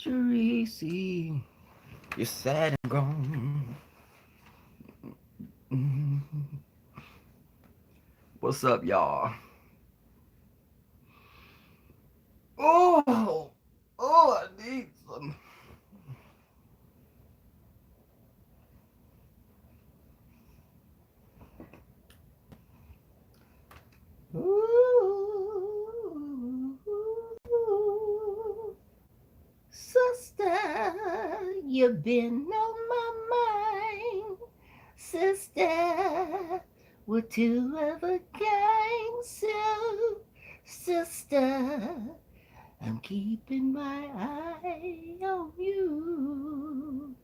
Tracy, you're sad and gone. Mhm. What's up, y'all? Oh, oh, I need some. Ooh, sister, you've been on my mind. Sister, we're two of a gang. So, sister, I'm keeping my eye on you.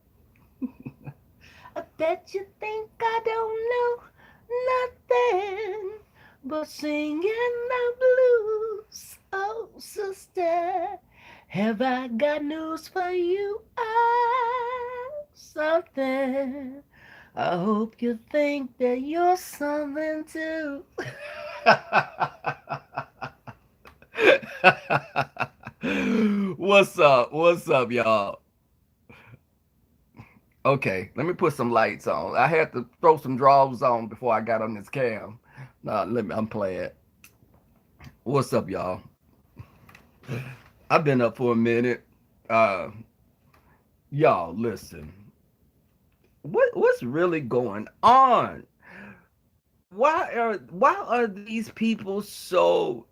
I bet you think I don't know nothing but singing the blues. Oh, sister, have I got news for you? Something. I hope you think that you're something too. What's up? What's up, y'all? Okay, let me put some lights on. I had to throw some drawers on before I got on this cam. Nah, I'm playing. What's up, y'all? I've been up for a minute. Uh, y'all, listen. What's really going on? Why are these people so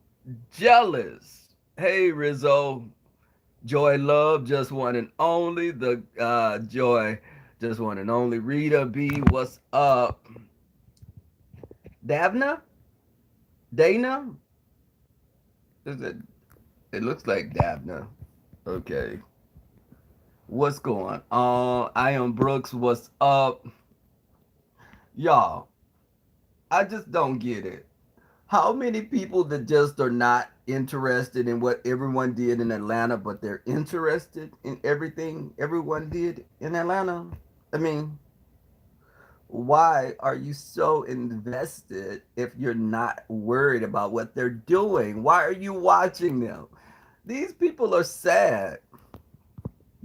jealous? Hey, Rizzo, Joy Love, just one and only. The Joy, just one and only. Rita B, what's up? Davna? Dana? Is it? It looks like Davna. Okay. What's going on? I am Brooks. What's up? Y'all, I just don't get it. How many people that just are not interested in what everyone did in Atlanta, but they're interested in everything everyone did in Atlanta? I mean, why are you so invested if you're not worried about what they're doing? Why are you watching them? These people are sad.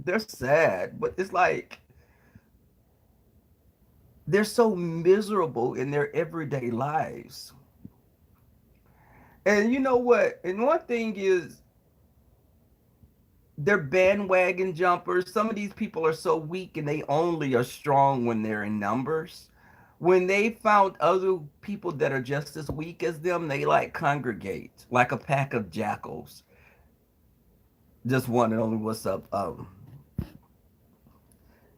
They're sad, but it's like they're so miserable in their everyday lives. And you know what? And one thing is, they're bandwagon jumpers. Some of these people are so weak and they only are strong when they're in numbers. When they found other people that are just as weak as them, they like congregate like a pack of jackals. Just one and only what's up.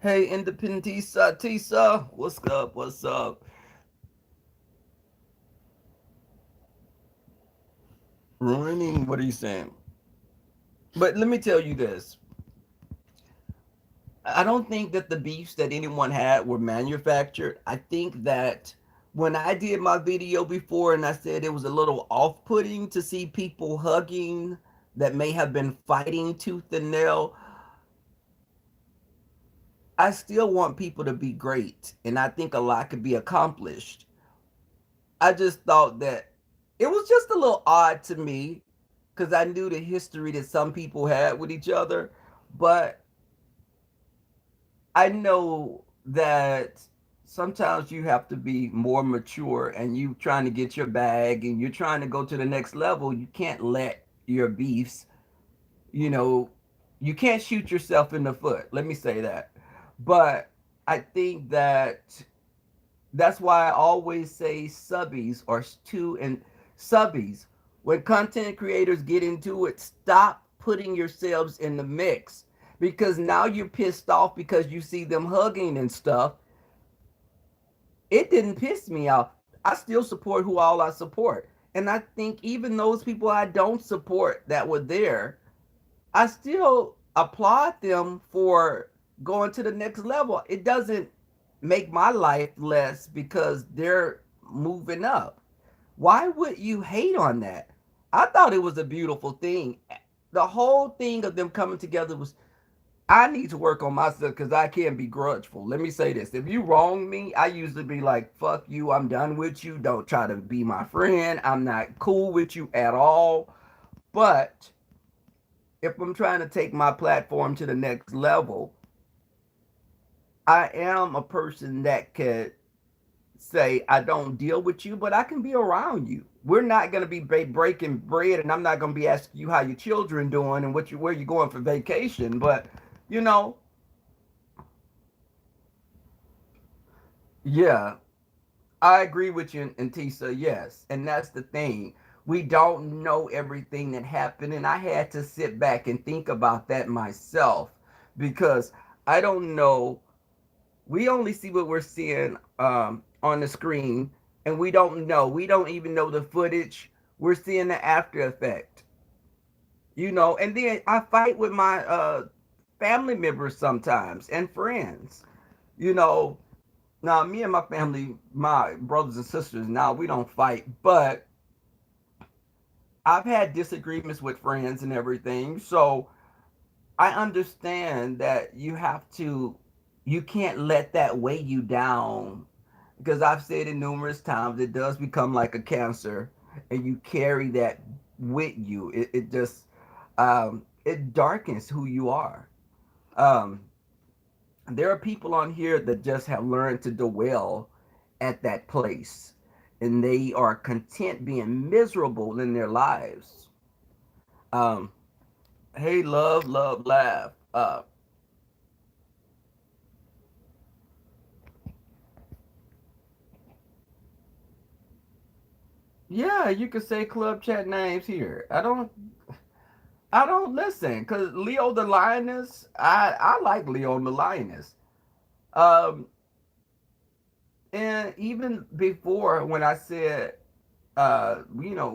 Hey, Independent Tisa, what's up? What's up? Ruining, what are you saying? But let me tell you this. I don't think that the beefs that anyone had were manufactured. I think that when I did my video before and I said it was a little off-putting to see people hugging that may have been fighting tooth and nail, I still want people to be great. And I think a lot could be accomplished. I just thought that it was just a little odd to me because I knew the history that some people had with each other. But I know that sometimes you have to be more mature and you trying to get your bag and you're trying to go to the next level. You can't let your beefs, you know, you can't shoot yourself in the foot. Let me say that. But I think that that's why I always say subbies or two and subbies. When content creators get into it, stop putting yourselves in the mix because now you're pissed off because you see them hugging and stuff. It didn't piss me off. I still support who all I support. And I think even those people I don't support that were there, I still applaud them for going to the next level. It doesn't make my life less because they're moving up. Why would you hate on that? I thought it was a beautiful thing. The whole thing of them coming together was, I need to work on myself because I can't be grudgeful. Let me say this. If you wrong me, I usually be like, fuck you, I'm done with you. Don't try to be my friend. I'm not cool with you at all. But if I'm trying to take my platform to the next level, I am a person that could say I don't deal with you, but I can be around you. We're not going to be breaking bread, and I'm not going to be asking you how your children doing and where you going for vacation. But you know, yeah, I agree with you, and Tisa. Yes, and that's the thing. We don't know everything that happened, and I had to sit back and think about that myself because I don't know. We only see what we're seeing on the screen, and we don't know. We don't even know the footage. We're seeing the after effect, And then I fight with my family members sometimes and friends, you know. Now, me and my family, my brothers and sisters, now we don't fight, but I've had disagreements with friends and everything. So I understand that you can't let that weigh you down because I've said it numerous times, it does become like a cancer, and you carry that with you. It just it darkens who you are. Um, there are people on here that just have learned to dwell at that place, and they are content being miserable in their lives. Um, hey, love, love, laugh. Yeah, you can say club chat names here. I don't listen because Leo the Lioness. I like Leo the Lioness. Um, and even before when I said,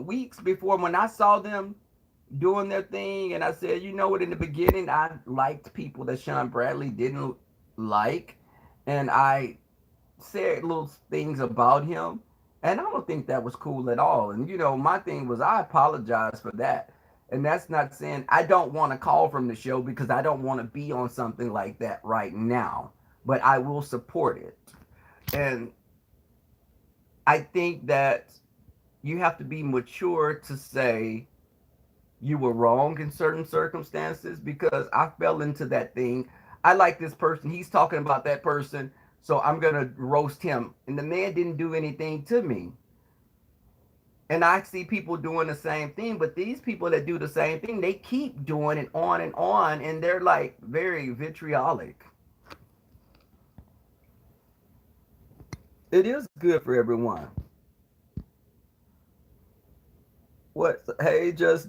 weeks before when I saw them doing their thing, and I said, you know what, in the beginning I liked people that Sean Bradley didn't like, and I said little things about him, and I don't think that was cool at all. And my thing was I apologize for that. And that's not saying I don't want to call from the show because I don't want to be on something like that right now, but I will support it. And I think that you have to be mature to say you were wrong in certain circumstances because I fell into that thing. I like this person. He's talking about that person. So I'm going to roast him. And the man didn't do anything to me. And I see people doing the same thing. But these people that do the same thing, they keep doing it on and on. And they're like very vitriolic. It is good for everyone. What? Hey, just.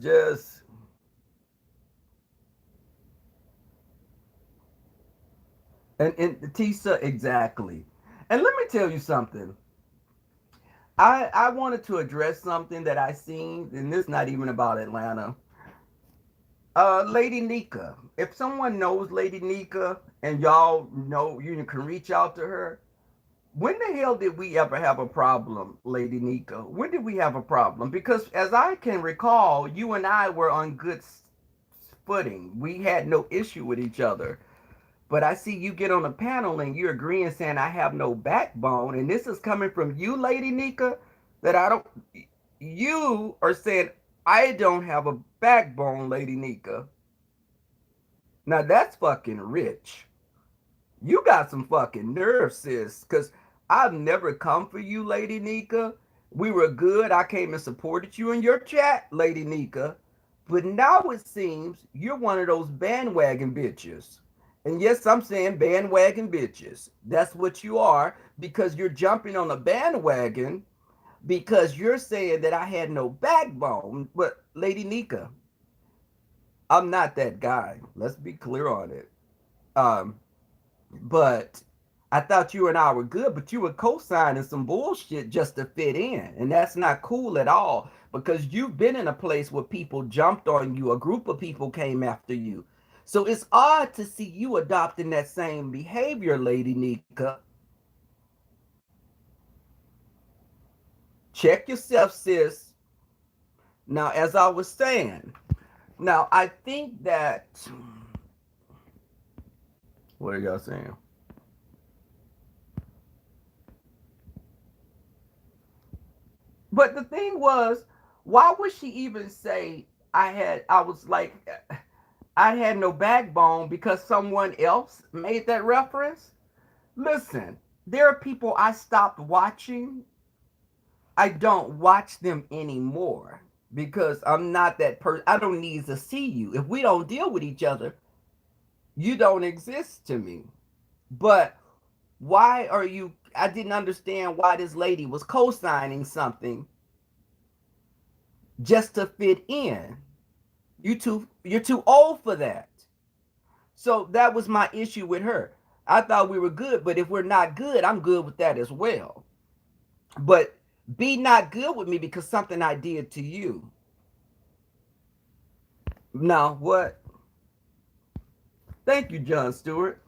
And Tisa, exactly. And let me tell you something. I wanted to address something that I seen, and this is not even about Atlanta. Lady Nika. If someone knows Lady Nika and y'all know you can reach out to her, when the hell did we ever have a problem, Lady Nika? When did we have a problem? Because as I can recall, you and I were on good footing. We had no issue with each other. But I see you get on a panel and you're agreeing saying I have no backbone, and this is coming from you, Lady Nika, that I don't. You are saying I don't have a backbone, Lady Nika. Now that's fucking rich. You got some fucking nerve, sis. Cause I've never come for you, Lady Nika. We were good. I came and supported you in your chat, Lady Nika. But now it seems you're one of those bandwagon bitches. And yes, I'm saying bandwagon bitches. That's what you are because you're jumping on a bandwagon because you're saying that I had no backbone. But Lady Nika, I'm not that guy. Let's be clear on it. Um, but I thought you and I were good, but you were co-signing some bullshit just to fit in. And that's not cool at all because you've been in a place where people jumped on you, a group of people came after you. So it's odd to see you adopting that same behavior, Lady Nika. Check yourself, sis. Now, as I was saying, now I think that, what are y'all saying? But the thing was, why would she even say I was like I had no backbone because someone else made that reference. Listen, there are people I stopped watching. I don't watch them anymore because I'm not that person. I don't need to see you. If we don't deal with each other, you don't exist to me. But why are you? I didn't understand why this lady was co signing something just to fit in. You're too old for that. So that was my issue with her. I thought we were good, but if we're not good, I'm good with that as well. But be not good with me because something I did to you. Now, what? Thank you, John Stewart.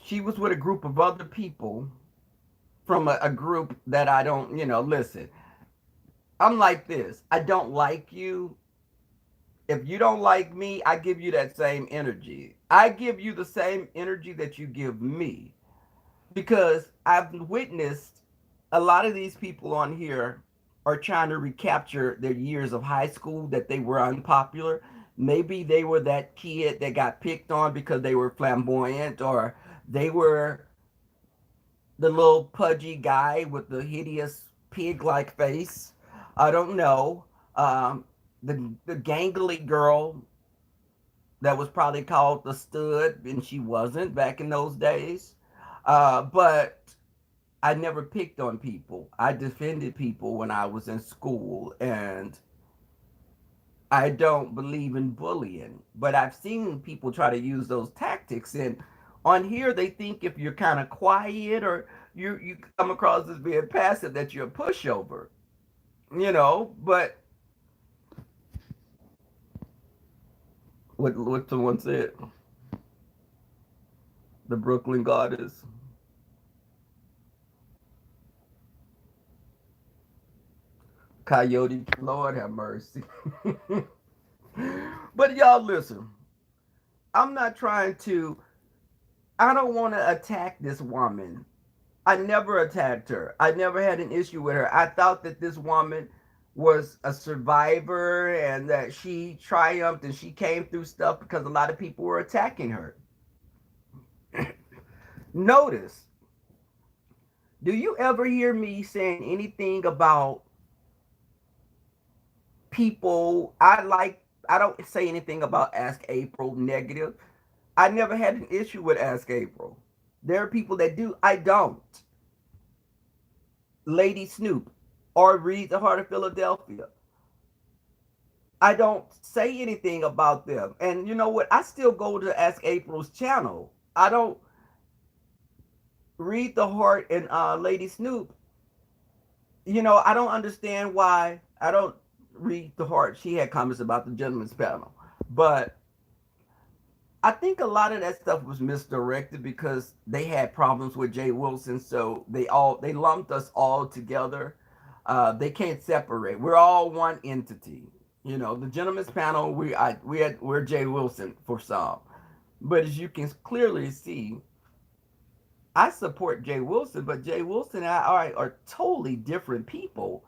She was with a group of other people from a group that I don't, listen. I'm like this. I don't like you. If you don't like me, I give you that same energy. I give you the same energy that you give me because I've witnessed a lot of these people on here are trying to recapture their years of high school that they were unpopular. Maybe they were that kid that got picked on because they were flamboyant, or they were the little pudgy guy with the hideous pig like face. I don't know. The gangly girl that was probably called the stud, and she wasn't back in those days. But I never picked on people. I defended people when I was in school, and I don't believe in bullying. But I've seen people try to use those tactics, and on here they think if you're kind of quiet or you come across as being passive that you're a pushover, But what someone said, the Brooklyn goddess. Coyote, Lord have mercy. But y'all listen, I'm not trying to, I don't want to attack this woman. I never attacked her. I never had an issue with her. I thought that this woman was a survivor and that she triumphed and she came through stuff because a lot of people were attacking her. Notice, do you ever hear me saying anything about people I don't say anything about Ask April negative. I never had an issue with Ask April. There are people that do. I don't. Lady Snoop or Read the Heart of Philadelphia. I don't say anything about them. And you know what? I still go to Ask April's channel. I don't Read the Heart and Lady Snoop. I don't understand why I don't read the Heart. She had comments about the gentleman's panel. But I think a lot of that stuff was misdirected because they had problems with Jay Wilson, so they lumped us all together. They can't separate. We're all one entity. The gentleman's panel. We're Jay Wilson for some, but as you can clearly see, I support Jay Wilson, but Jay Wilson and I are totally different people.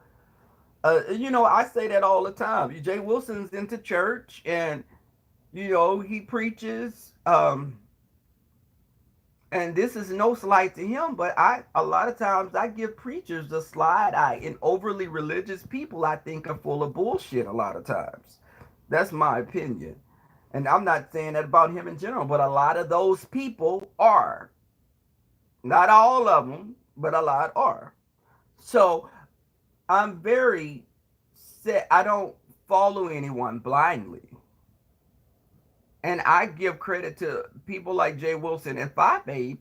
I say that all the time. Jay Wilson's into church and he preaches. And this is no slight to him, but a lot of times I give preachers the slide eye, and overly religious people I think are full of bullshit a lot of times. That's my opinion. And I'm not saying that about him in general, but a lot of those people are. Not all of them, but a lot are. So I'm very set. I don't follow anyone blindly. And I give credit to people like Jay Wilson and Five Babe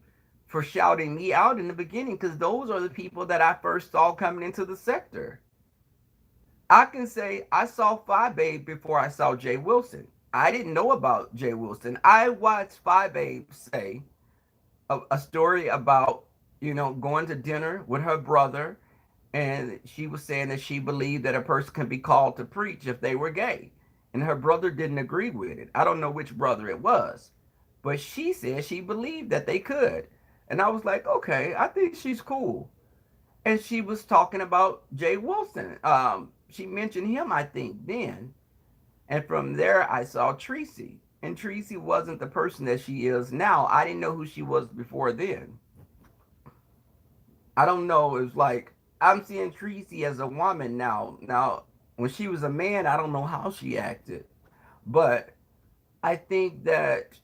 for shouting me out in the beginning because those are the people that I first saw coming into the sector. I can say I saw Five Babe before I saw Jay Wilson. I didn't know about Jay Wilson. I watched Five Babe say a story about, going to dinner with her brother, and she was saying that she believed that a person can be called to preach if they were gay. And her brother didn't agree with it. I don't know which brother it was, but she said she believed that they could. And I was like, okay, I think she's cool. And she was talking about Jay Wilson. she mentioned him, I think, then. And from there, I saw Tracy. And Tracy wasn't the person that she is now. I didn't know who she was before then. I don't know. It's like I'm seeing Tracy as a woman now. Now, when she was a man, I don't know how she acted. But I think that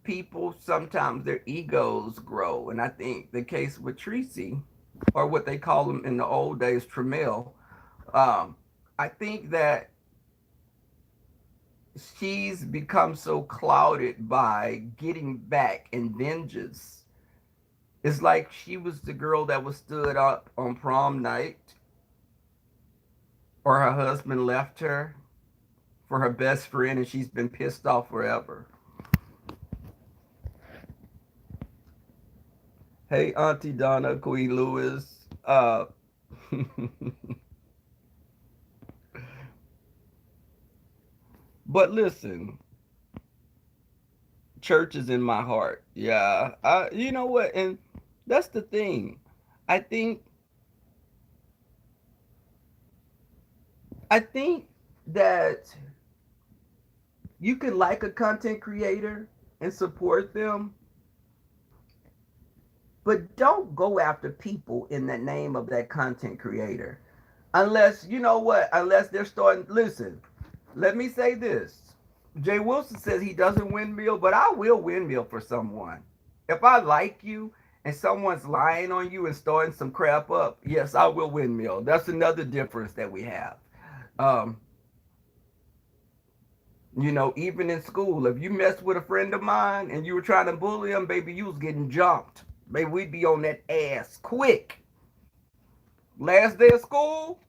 people sometimes their egos grow. And I think the case with Tracy, or what they call him in the old days, Tramiel, um, I think that she's become so clouded by getting back and vengeance. It's like she was the girl that was stood up on prom night, or her husband left her for her best friend, and she's been pissed off forever. Hey, Auntie Donna, Queen Lewis. But listen, church is in my heart. Yeah, you know what? And that's the thing. I think I think that you can like a content creator and support them, but don't go after people in the name of that content creator. Unless, you know what, unless they're starting, listen, let me say this. Jay Wilson says he doesn't windmill, but I will windmill for someone. If I like you and someone's lying on you and starting some crap up, yes, I will windmill. That's another difference that we have. Um, even in school, if you messed with a friend of mine and you were trying to bully him, baby, you was getting jumped. Baby, we'd be on that ass quick. Last day of school,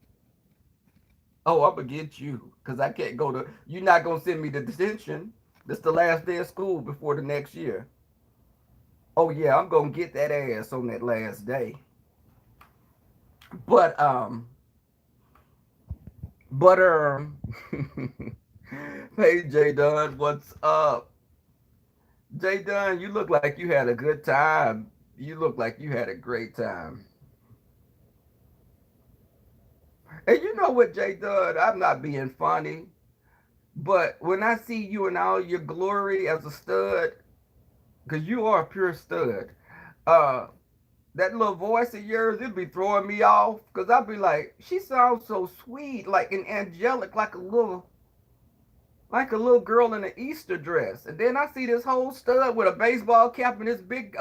oh, I'm gonna get you because I can't go to. You're not gonna send me to detention. This the last day of school before the next year. Oh yeah, I'm gonna get that ass on that last day. But but hey J Dunn, what's up? J Dunn, you look like you had a good time. You look like you had a great time. And you know what, J Dunn? I'm not being funny, but when I see you in all your glory as a stud, because you are a pure stud, uh, that little voice of yours, it'd be throwing me off. Because I'd be like, she sounds so sweet, like an angelic, like a little girl in an Easter dress. And then I see this whole stud with a baseball cap and this big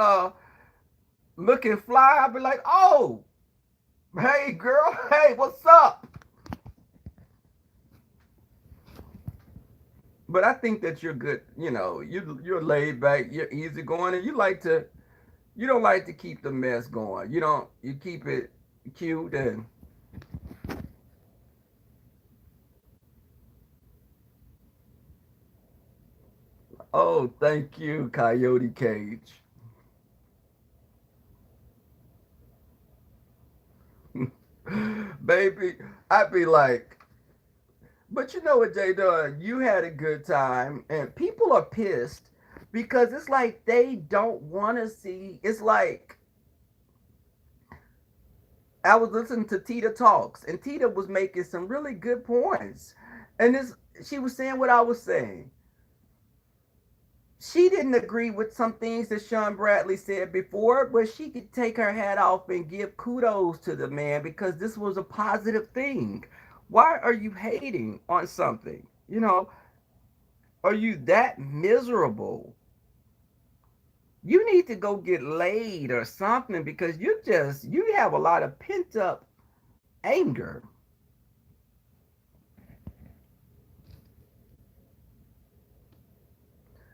looking fly. I'd be like, oh, hey girl, hey, what's up? But I think that you're good. You're laid back, you're easygoing, and you don't like to keep the mess going. You keep it cute and oh, thank you, Coyote Cage. Baby, I'd be like, but you know what, Jay Dunn? You had a good time, and people are pissed because it's like they don't want to see. It's like I was listening to Tita Talks, and Tita was making some really good points. And she was saying what I was saying. She didn't agree with some things that Sean Bradley said before, but she could take her hat off and give kudos to the man because this was a positive thing. Why are you hating on something? Are you that miserable? You need to go get laid or something because you have a lot of pent up anger.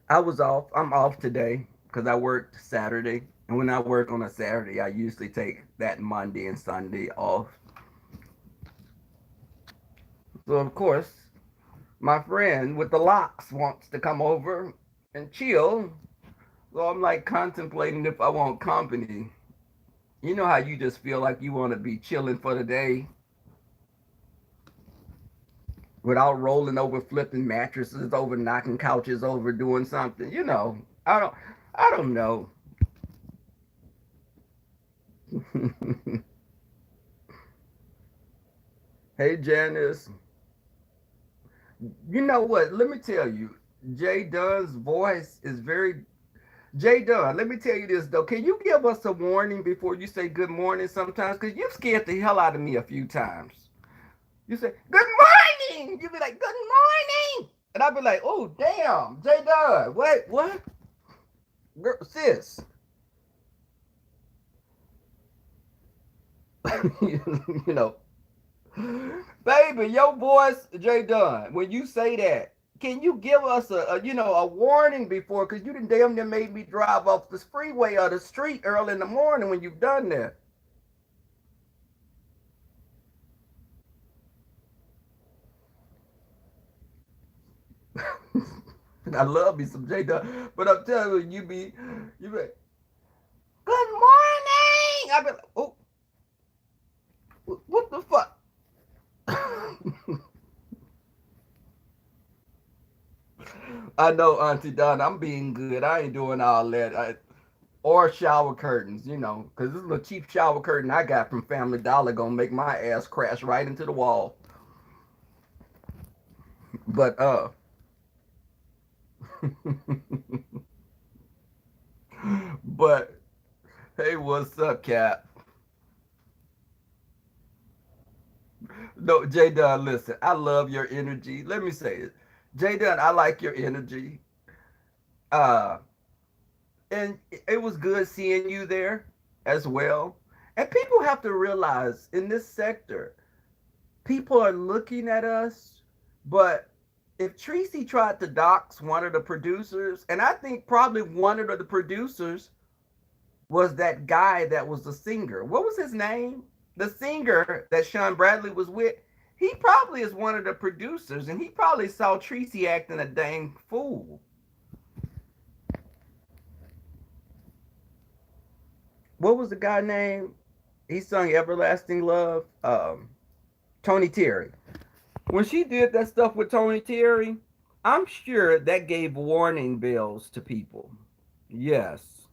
I'm off today because I worked Saturday. And when I work on a Saturday, I usually take that Monday and Sunday off. So, of course, my friend with the locks wants to come over and chill. So I'm like contemplating if I want company. You know how you just feel like you want to be chilling for the day without rolling over, flipping mattresses over, knocking couches over, doing something. I don't know. Hey, Janice. You know what? Let me tell you, Jay Dunn's voice is very. Jay Dunn, let me tell you this though. Can you give us a warning before you say good morning sometimes? Because you've scared the hell out of me a few times. You say, good morning! You be like, good morning! And I'll be like, oh, damn, Jay Dunn, what? Girl, sis. you know, baby, your voice, Jay Dunn, when you say that, can you give us a warning before? Because you done damn near made me drive off the freeway or the street early in the morning when you've done that. I love me some J Dunn, but I'm telling you, you be, good morning. I be like, oh, what the fuck? I know, Auntie Don, I'm being good. I ain't doing all that. Or shower curtains, because this little cheap shower curtain I got from Family Dollar gonna make my ass crash right into the wall. But but hey, what's up, Cap? No, J Dunn, listen, I love your energy. Let me say it. J Dunn, I like your energy. Uh and it was good seeing you there as well. And people have to realize in this sector, people are looking at us, but if Tracy tried to dox one of the producers, and I think probably one of the producers was that guy that was the singer. What was his name? The singer that Sean Bradley was with. He probably is one of the producers, and he probably saw Tracy acting a dang fool. What was the guy name? He sung Everlasting Love. Tony Terry. When she did that stuff with Tony Terry, I'm sure that gave warning bells to people. Yes.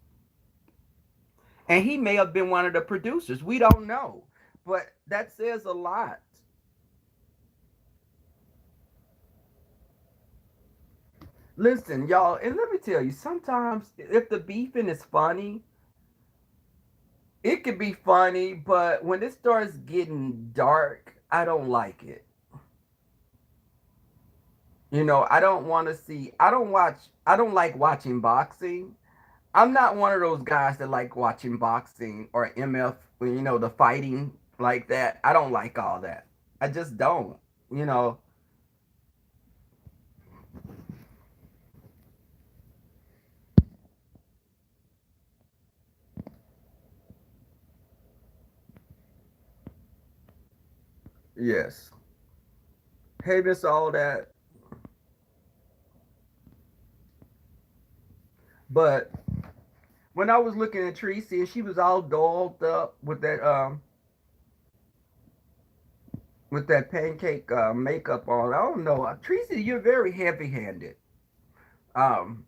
And he may have been one of the producers. We don't know. But that says a lot. Listen, y'all, and let me tell you, sometimes if the beefing is funny, it could be funny, but when it starts getting dark, I don't like it. I don't want to see, I don't like watching boxing. I'm not one of those guys that like watching boxing or MF, the fighting like that. I don't like all that. I just don't, you know. Yes. Hey, miss all that. But when I was looking at Tracy and she was all dolled up with that pancake makeup on, I don't know. Tracy, you're very heavy-handed. Um,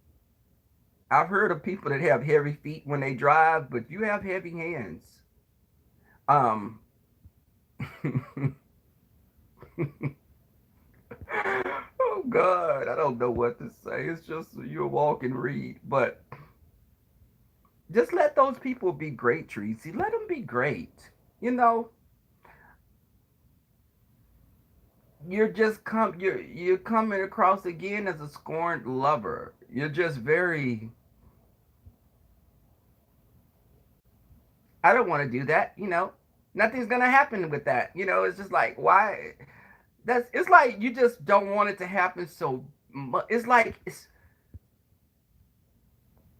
I've heard of people that have heavy feet when they drive, but you have heavy hands. Um, oh God, I don't know what to say. It's just you walk and read, but just let those people be great, Tracy. Let them be great. You know, you're coming across again as a scorned lover. You're just very. I don't want to do that. Nothing's gonna happen with that. It's just like why. It's like you just don't want it to happen so much. It's like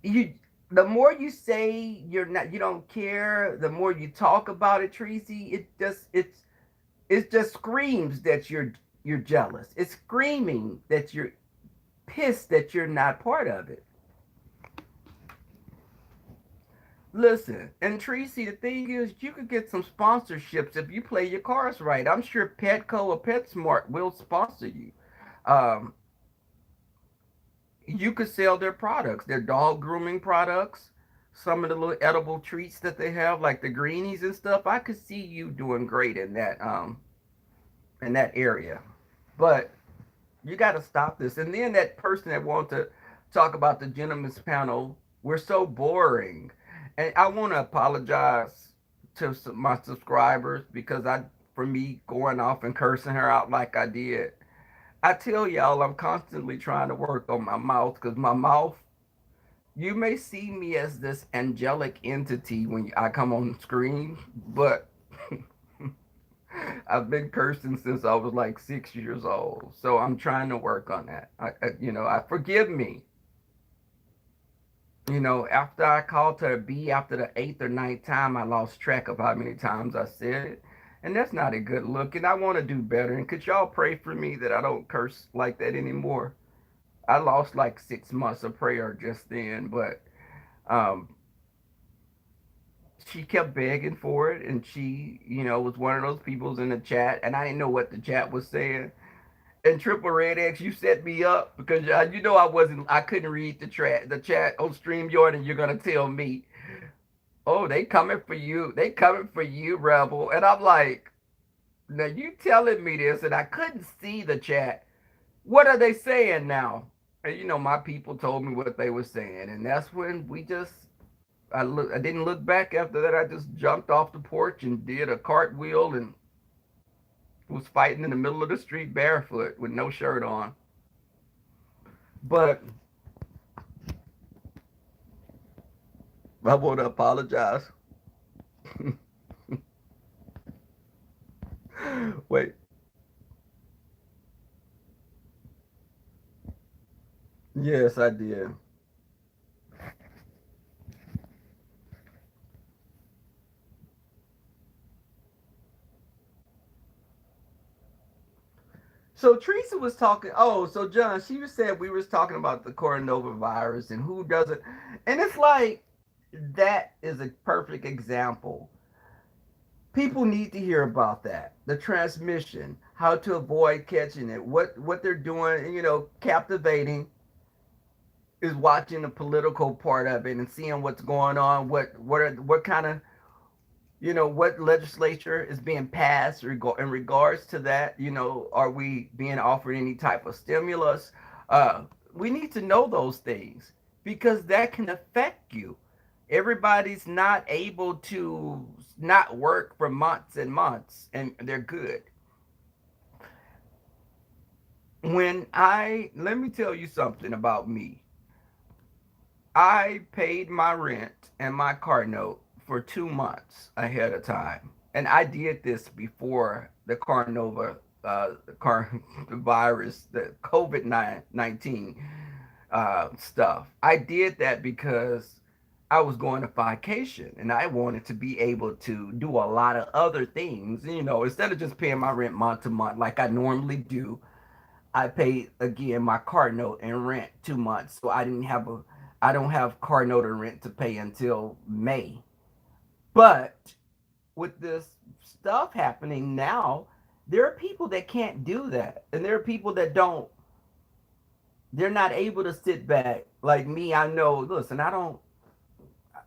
you the more you say you don't care, the more you talk about it, Tracy, it just screams that you're jealous. It's screaming that you're pissed that you're not part of it. Listen, and Tracy, the thing is, you could get some sponsorships if you play your cards right. I'm sure Petco or PetSmart will sponsor you. Um, you could sell their products, their dog grooming products, some of the little edible treats that they have, like the greenies and stuff. I could see you doing great in that. in that area. But you got to stop this. And then that person that wants to talk about the gentleman's panel, we're so boring. And I want to apologize to my subscribers because for me going off and cursing her out like I did. I tell y'all, I'm constantly trying to work on my mouth because my mouth, you may see me as this angelic entity when I come on screen, but I've been cursing since I was like 6 years old. So I'm trying to work on that. I forgive me. After I called her a B after the eighth or ninth time, I lost track of how many times I said it. And that's not a good look. And I want to do better. And could y'all pray for me that I don't curse like that anymore? I lost like 6 months of prayer just then, but um, she kept begging for it. And she, was one of those people's in the chat. And I didn't know what the chat was saying. And Triple Red X, you set me up because I couldn't read the chat on StreamYard, and you're gonna tell me, oh, they coming for you, Rebel, and I'm like, now you telling me this, and I couldn't see the chat. What are they saying now? And my people told me what they were saying, and that's when I didn't look back after that. I just jumped off the porch and did a cartwheel and was fighting in the middle of the street barefoot with no shirt on. But I want to apologize. Wait. Yes, I did. So Teresa was talking. Oh, so John, she was saying we was talking about the coronavirus and who doesn't, and it's like that is a perfect example. People need to hear about that. The transmission, how to avoid catching it, what they're doing. Captivating is watching the political part of it and seeing what's going on. What kind of what legislature is being passed in regards to that. Are we being offered any type of stimulus? uh, we need to know those things because that can affect you. Everybody's not able to not work for months and months and they're good. Let me tell you something about me. I paid my rent and my car note for 2 months ahead of time. And I did this before the Carnova, the car the virus, the COVID-19 stuff. I did that because I was going to vacation and I wanted to be able to do a lot of other things, instead of just paying my rent month to month like I normally do. I paid again my car note and rent 2 months, so I don't have car note and rent to pay until May. But with this stuff happening now, there are people that can't do that, and there are people that don't. They're not able to sit back like me. I know. Listen, I don't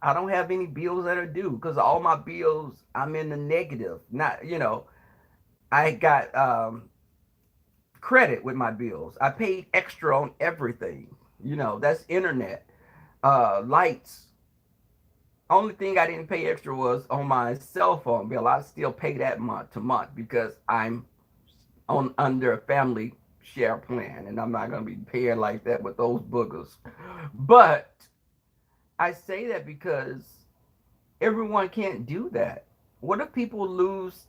have any bills that are due because all my bills I'm in the negative. Not I got credit with my bills. I paid extra on everything. That's internet, lights. Only thing I didn't pay extra was on my cell phone bill. I still pay that month to month because I'm on under a family share plan, and I'm not gonna be paying like that with those boogers. But I say that because everyone can't do that. What if people lose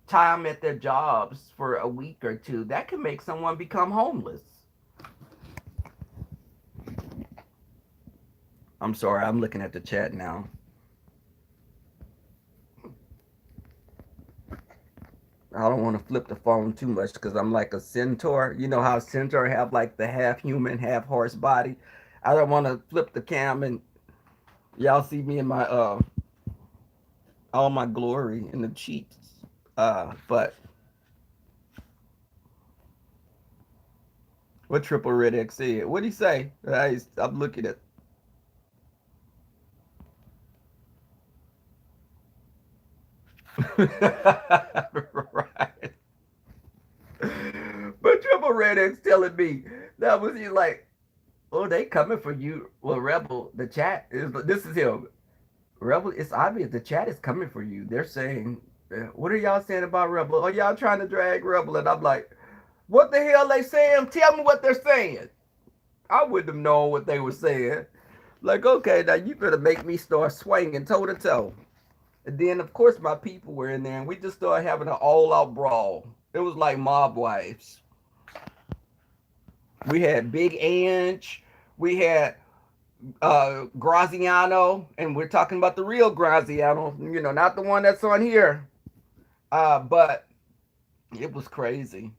time at their jobs for a week or two? That can make someone become homeless. I'm sorry, I'm looking at the chat now. I don't want to flip the phone too much because I'm like a centaur. You know how centaur have like the half human, half horse body. I don't want to flip the cam and y'all see me in my all my glory in the cheeks. But what Triple Red X said? What'd he say? I'm looking at. Right. Rebel Red's telling me that was he like, oh, they coming for you. Well, Rebel, the chat is this is him. Rebel, it's obvious the chat is coming for you. They're saying, what are y'all saying about Rebel? Oh, y'all trying to drag Rebel, and I'm like, what the hell they saying? Tell me what they're saying. I wouldn't have known what they were saying. Like, okay, now you better make me start swinging toe to toe. And then, of course, my people were in there, and we just started having an all-out brawl. It was like mob wives. We had Big Ange. We had Graziano, and we're talking about the real Graziano. Not the one that's on here. But it was crazy.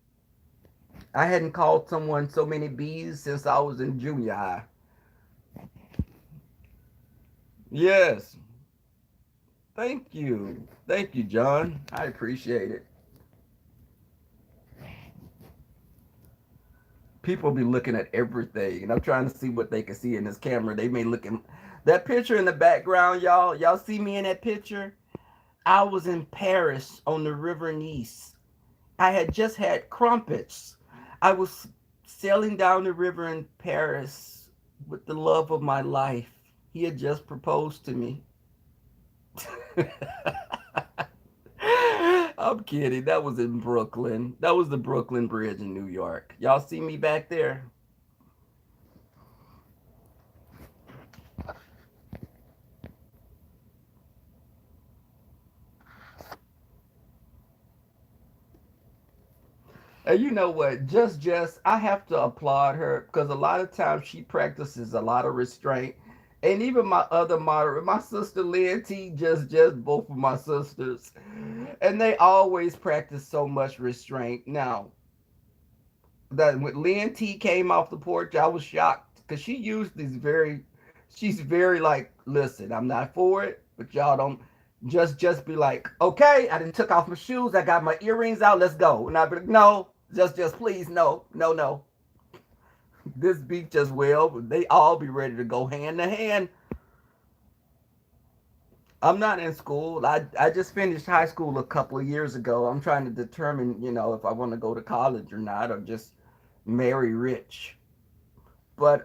I hadn't called someone so many bees since I was in junior high. Yes. Thank you. Thank you, John. I appreciate it. People be looking at everything, and I'm trying to see what they can see in this camera. They may look in that picture in the background, y'all. Y'all see me in that picture? I was in Paris on the River Nice. I had just had crumpets. I was sailing down the river in Paris with the love of my life. He had just proposed to me. I'm kidding. That was in Brooklyn. That was the Brooklyn Bridge in New York. Y'all see me back there? And you know what? Just, I have to applaud her because a lot of times she practices a lot of restraint. And even my other moderate, my sister Lynn T, just both of my sisters, and they always practice so much restraint. Now, that when Lynn T came off the porch, I was shocked because she used these she's very like, listen, I'm not for it, but y'all don't just be like, okay, I didn't took off my shoes, I got my earrings out, let's go. And I'd be like, no, just please, no, no, no. This beach as well, they all be ready to go hand to hand. I'm not in school. I just finished high school a couple of years ago. I'm trying to determine, if I want to go to college or not, or just marry rich. But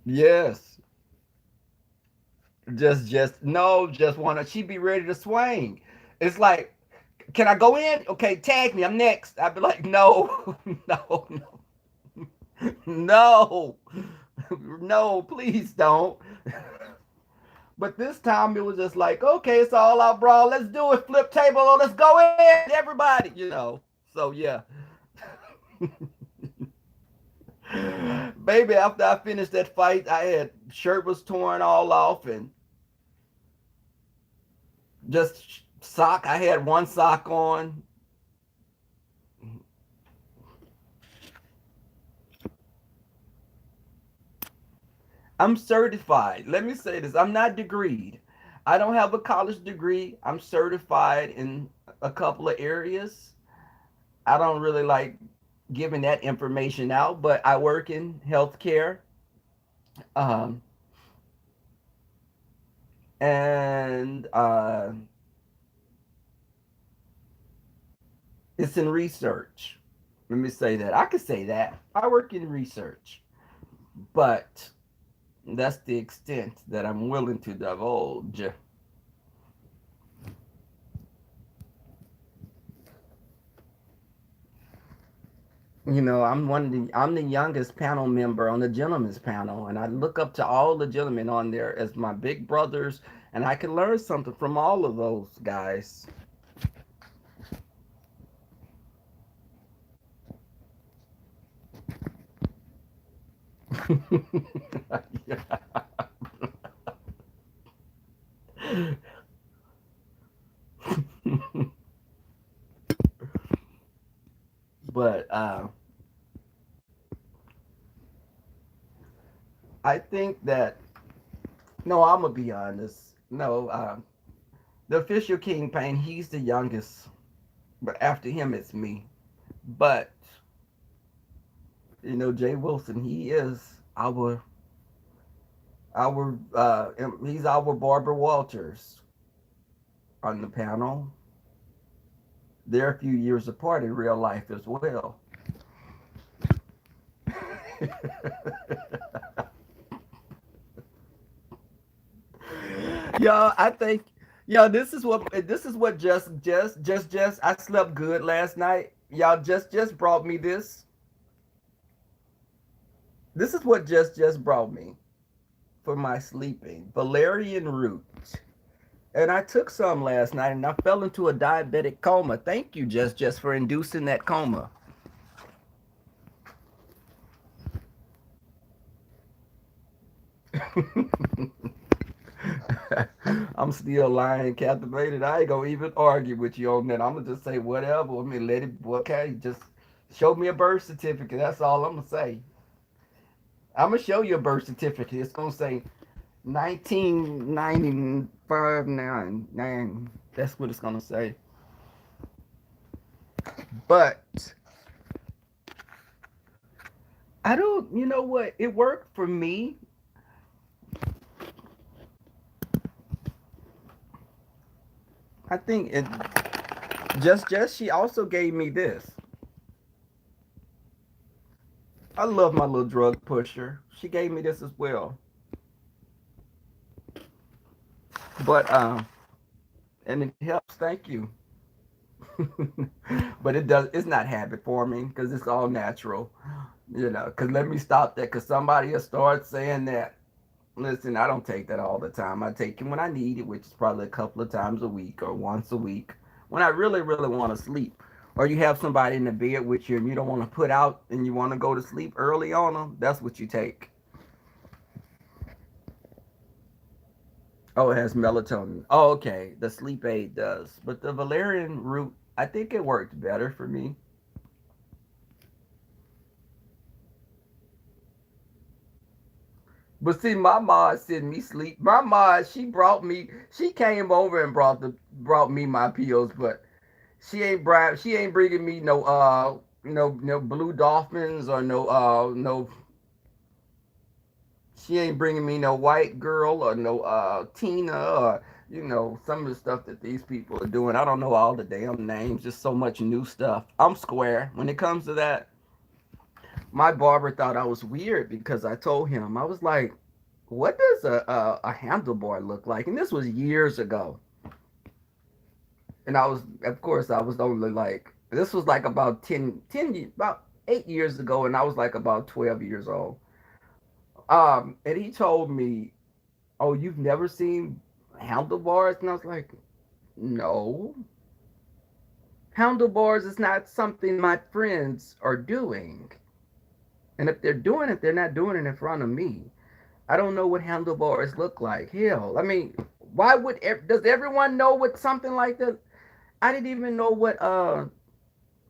yes, just no, just wanna. She be ready to swing. It's like, can I go in? Okay, tag me. I'm next. I'd be like, no, no, no, no, please don't. But this time it was just like, okay, it's all out brawl. Let's do it. Flip table. Oh, let's go in, everybody. So yeah, baby. After I finished that fight, I had shirt was torn all off and just sock. I had one sock on. I'm certified. Let me say this. I'm not degreed. I don't have a college degree. I'm certified in a couple of areas. I don't really like giving that information out, but I work in healthcare. Um, and it's in research. Let me say that. I could say that. I work in research, but that's the extent that I'm willing to divulge. I'm the youngest panel member on the gentlemen's panel, and I look up to all the gentlemen on there as my big brothers, and I can learn something from all of those guys. But I think that no, I'm gonna be honest. No, the official kingpin, he's the youngest, but after him it's me. But Jay Wilson, he is our he's our Barbara Walters. on the panel, they're a few years apart in real life as well. Yo, I think, yo, this is what just I slept good last night. Y'all just brought me this. This is what just brought me for my sleeping. Valerian root. And I took some last night and I fell into a diabetic coma. Thank you, just for inducing that coma. I'm still lying, captivated. I ain't gonna even argue with you on that. I'm gonna just say whatever. I mean, let it. Okay, just show me a birth certificate. That's all I'm gonna say. I'm gonna show you a birth certificate. It's gonna say 1995 nine. That's what it's gonna say. But I don't. You know what? It worked for me. I think it just she also gave me this. I love my little drug pusher. She gave me this as well. But and it helps. Thank you. But it does. It's not habit forming because it's all natural. You know. Because let me stop that. Because somebody will start saying that. Listen, I don't take that all the time. I take it when I need it, which is probably a couple of times a week or once a week when I really want to sleep. Or you have somebody in the bed with you and you don't want to put out and you want to go to sleep early on them. That's what you take. Oh, it has melatonin. Oh, okay. The sleep aid does. But the valerian root, I think it worked better for me. But see, my mom sent me sleep. My mom, she came over and brought me my pills, but she ain't bringing me no blue dolphins or no she ain't bringing me no white girl or no Tina or some of the stuff that these people are doing. I don't know all the damn names. Just so much new stuff. I'm square when it comes to that. My barber thought I was weird because I told him I was like, "What does a handlebar look like?" And this was years ago. And I was, of course, I was only like, this was like about about 8 years ago, and I was like about 12 years old. And he told me, "Oh, you've never seen handlebars?" And I was like, "No, handlebars is not something my friends are doing. And if they're doing it, they're not doing it in front of me. I don't know what handlebars look like. Hell, I mean, why would does everyone know what something like that? I didn't even know what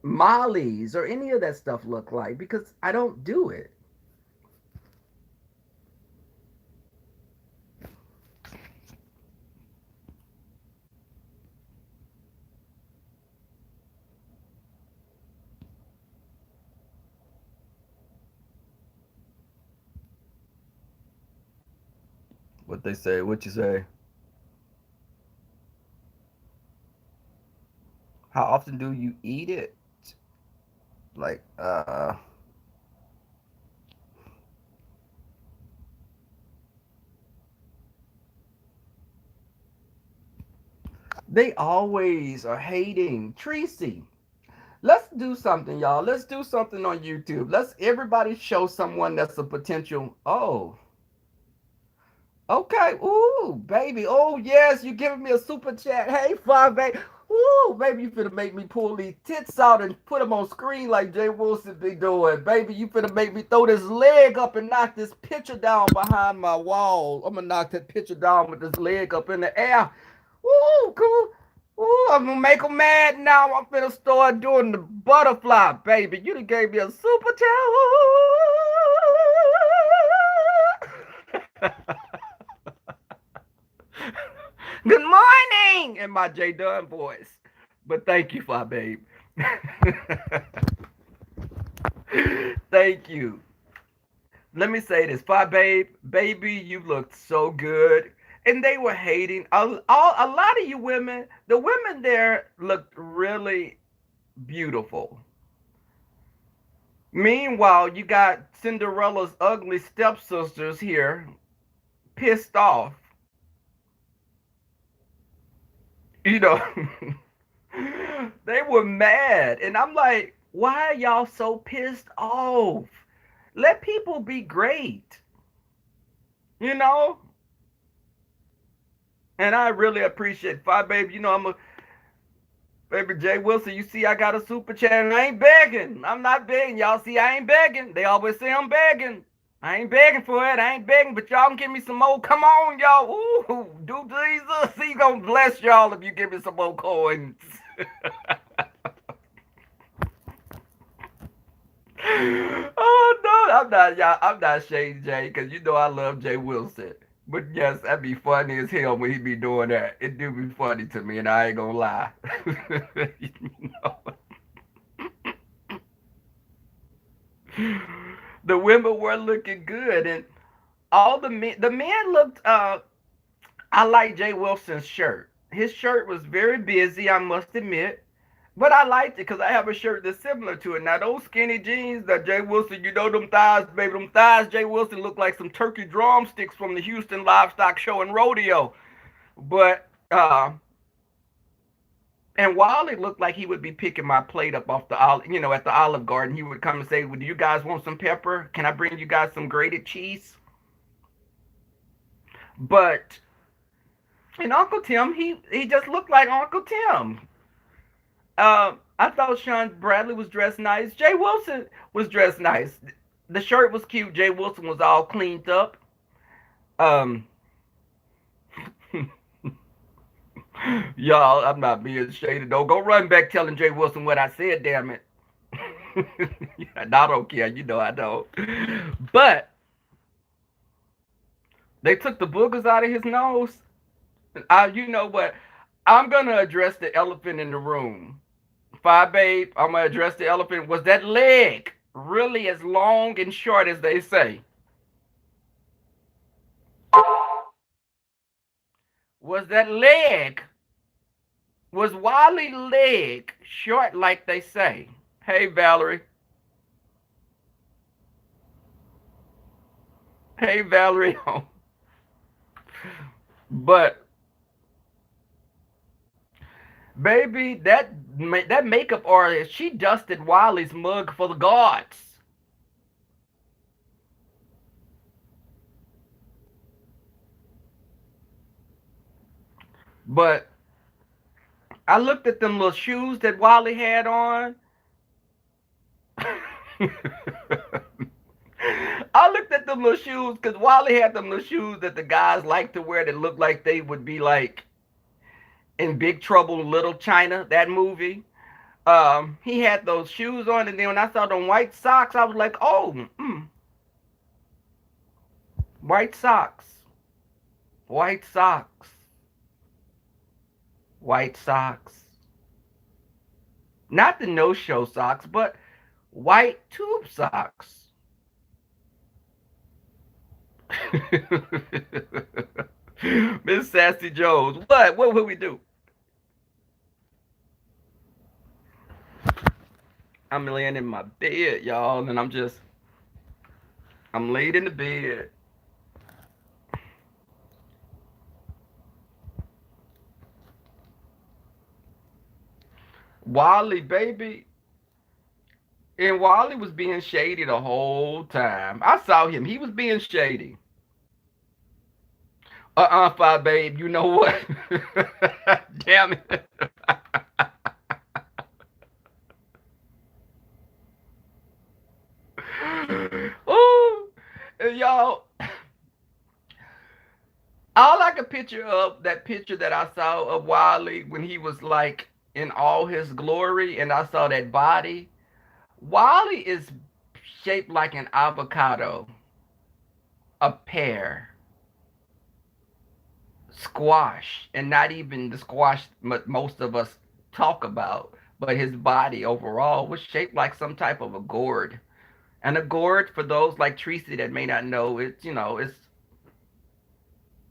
mollies or any of that stuff look like because I don't do it." What they say? What you say? How often do you eat it? Like, they always are hating Tracy. Let's do something, y'all. Let's do something on YouTube. Let's everybody show someone that's a potential. Oh, okay. Ooh, baby. Oh, yes. You giving me a super chat. Hey, five, baby. Ooh, baby, you finna make me pull these tits out and put them on screen like Jay Wilson be doing. Baby, you finna make me throw this leg up and knock this picture down behind my wall. I'm gonna knock that picture down with this leg up in the air. Ooh, cool. Ooh, I'm gonna make them mad now. I'm finna start doing the butterfly, baby. You done gave me a super chat. Good morning in my J Dunn voice. But thank you, Fi Babe. Thank you. Let me say this, Fi Babe, baby, you looked so good. and they were hating. A lot of you women, the women there looked really beautiful. Meanwhile, you got Cinderella's ugly stepsisters here, pissed off. You know, they were mad, and I'm like, why are y'all so pissed off? Let people be great, you know. And I really appreciate Five Baby. You know, I'm a baby Jay Wilson. You see, I got a super chat, and I ain't begging. I'm not begging. Y'all see, I ain't begging. They always say I'm begging. I ain't begging for it. I ain't begging, but y'all can give me some more. Come on, y'all. Ooh, do Jesus. He gonna bless y'all if you give me some more coins. Oh no, I'm not, y'all. I'm not shading Jay because you know I love Jay Wilson. But yes, that'd be funny as hell when he be doing that. It do be funny to me, and I ain't gonna lie. You know? The women were looking good, and all the men looked. I like Jay Wilson's shirt. His shirt was very busy, I must admit. But I liked it because I have a shirt that's similar to it. Now those skinny jeans that Jay Wilson, you know them thighs, baby, them thighs. Jay Wilson look like some turkey drumsticks from the Houston Livestock Show and Rodeo. But and Wally looked like he would be picking my plate up off the olive, at the Olive Garden. He would come and say, "Well, do you guys want some pepper? Can I bring you guys some grated cheese?" But and Uncle Tim, he just looked like Uncle Tim. I thought Sean Bradley was dressed nice. Jay Wilson was dressed nice. The shirt was cute. Jay Wilson was all cleaned up. Um, y'all, I'm not being shady. Don't go run back telling Jay Wilson what I said. Damn it. I don't care. You know I don't. But they took the boogers out of his nose. You know what? I'm gonna address the elephant in the room. Five babe, I'm gonna address the elephant. Was that leg really as long and short as they say? Was that leg, was Wally leg short like they say? Hey Valerie. Hey Valerie. But baby, that makeup artist, she dusted Wally's mug for the gods. But I looked at them little shoes that Wally had on. I looked at them little shoes because Wally had them little shoes that the guys like to wear that look like they would be like in Big Trouble in Little China, that movie. He had those shoes on, and then when I saw them white socks, I was like, oh, white socks, white socks, white socks. Not the no-show socks, but white tube socks. Miss Sassy Jones, what? What would we do? I'm laying in my bed, y'all, and I'm laid in the bed. Wally, baby. And Wally was being shady the whole time. I saw him. He was being shady. Five babe, you know what? Damn it. Oh, y'all, all I could picture of that picture that I saw of Wiley when he was like in all his glory, and I saw that body. Wiley is shaped like an avocado, a pear, squash, and not even the squash most of us talk about, but his body overall was shaped like some type of a gourd. And a gourd, for those like Tracy that may not know, it's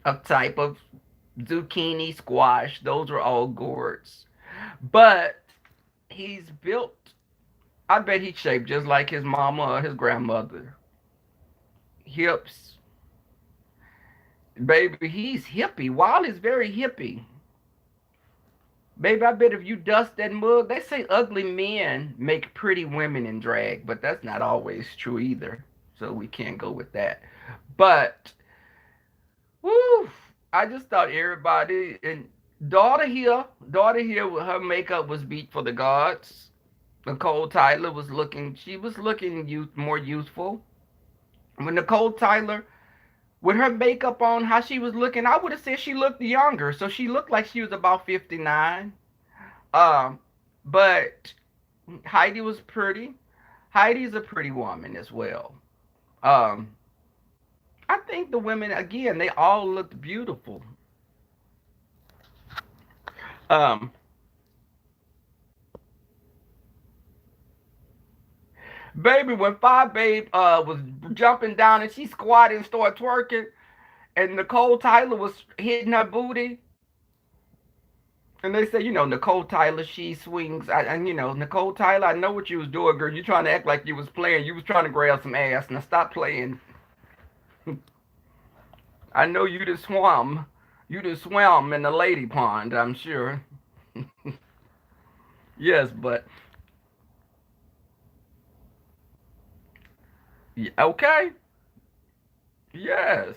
a type of zucchini, squash. Those are all gourds. But he's built, I bet he's shaped just like his mama or his grandmother. Hips. Baby, he's hippie. Wild is very hippie. Baby, I bet if you dust that mug, they say ugly men make pretty women in drag, but that's not always true either. So we can't go with that. But, whoo, I just thought everybody, and daughter here, her makeup was beat for the gods. Nicole Tyler was looking, she was looking more youthful. When Nicole Tyler, with her makeup on, how she was looking, I would have said she looked younger. So she looked like she was about 59. Um, but Heidi was pretty. Heidi's a pretty woman as well. Um, I think the women again, they all looked beautiful. Um, Baby, when Five Babe was jumping down and she squatted and started twerking, and Nicole Tyler was hitting her booty, and they say, Nicole Tyler, she swings. And Nicole Tyler, I know what you was doing, girl. You trying to act like you was playing. You was trying to grab some ass. Now stop playing. I know you just swam. You just swam in the lady pond, I'm sure. Yes, but okay. Yes.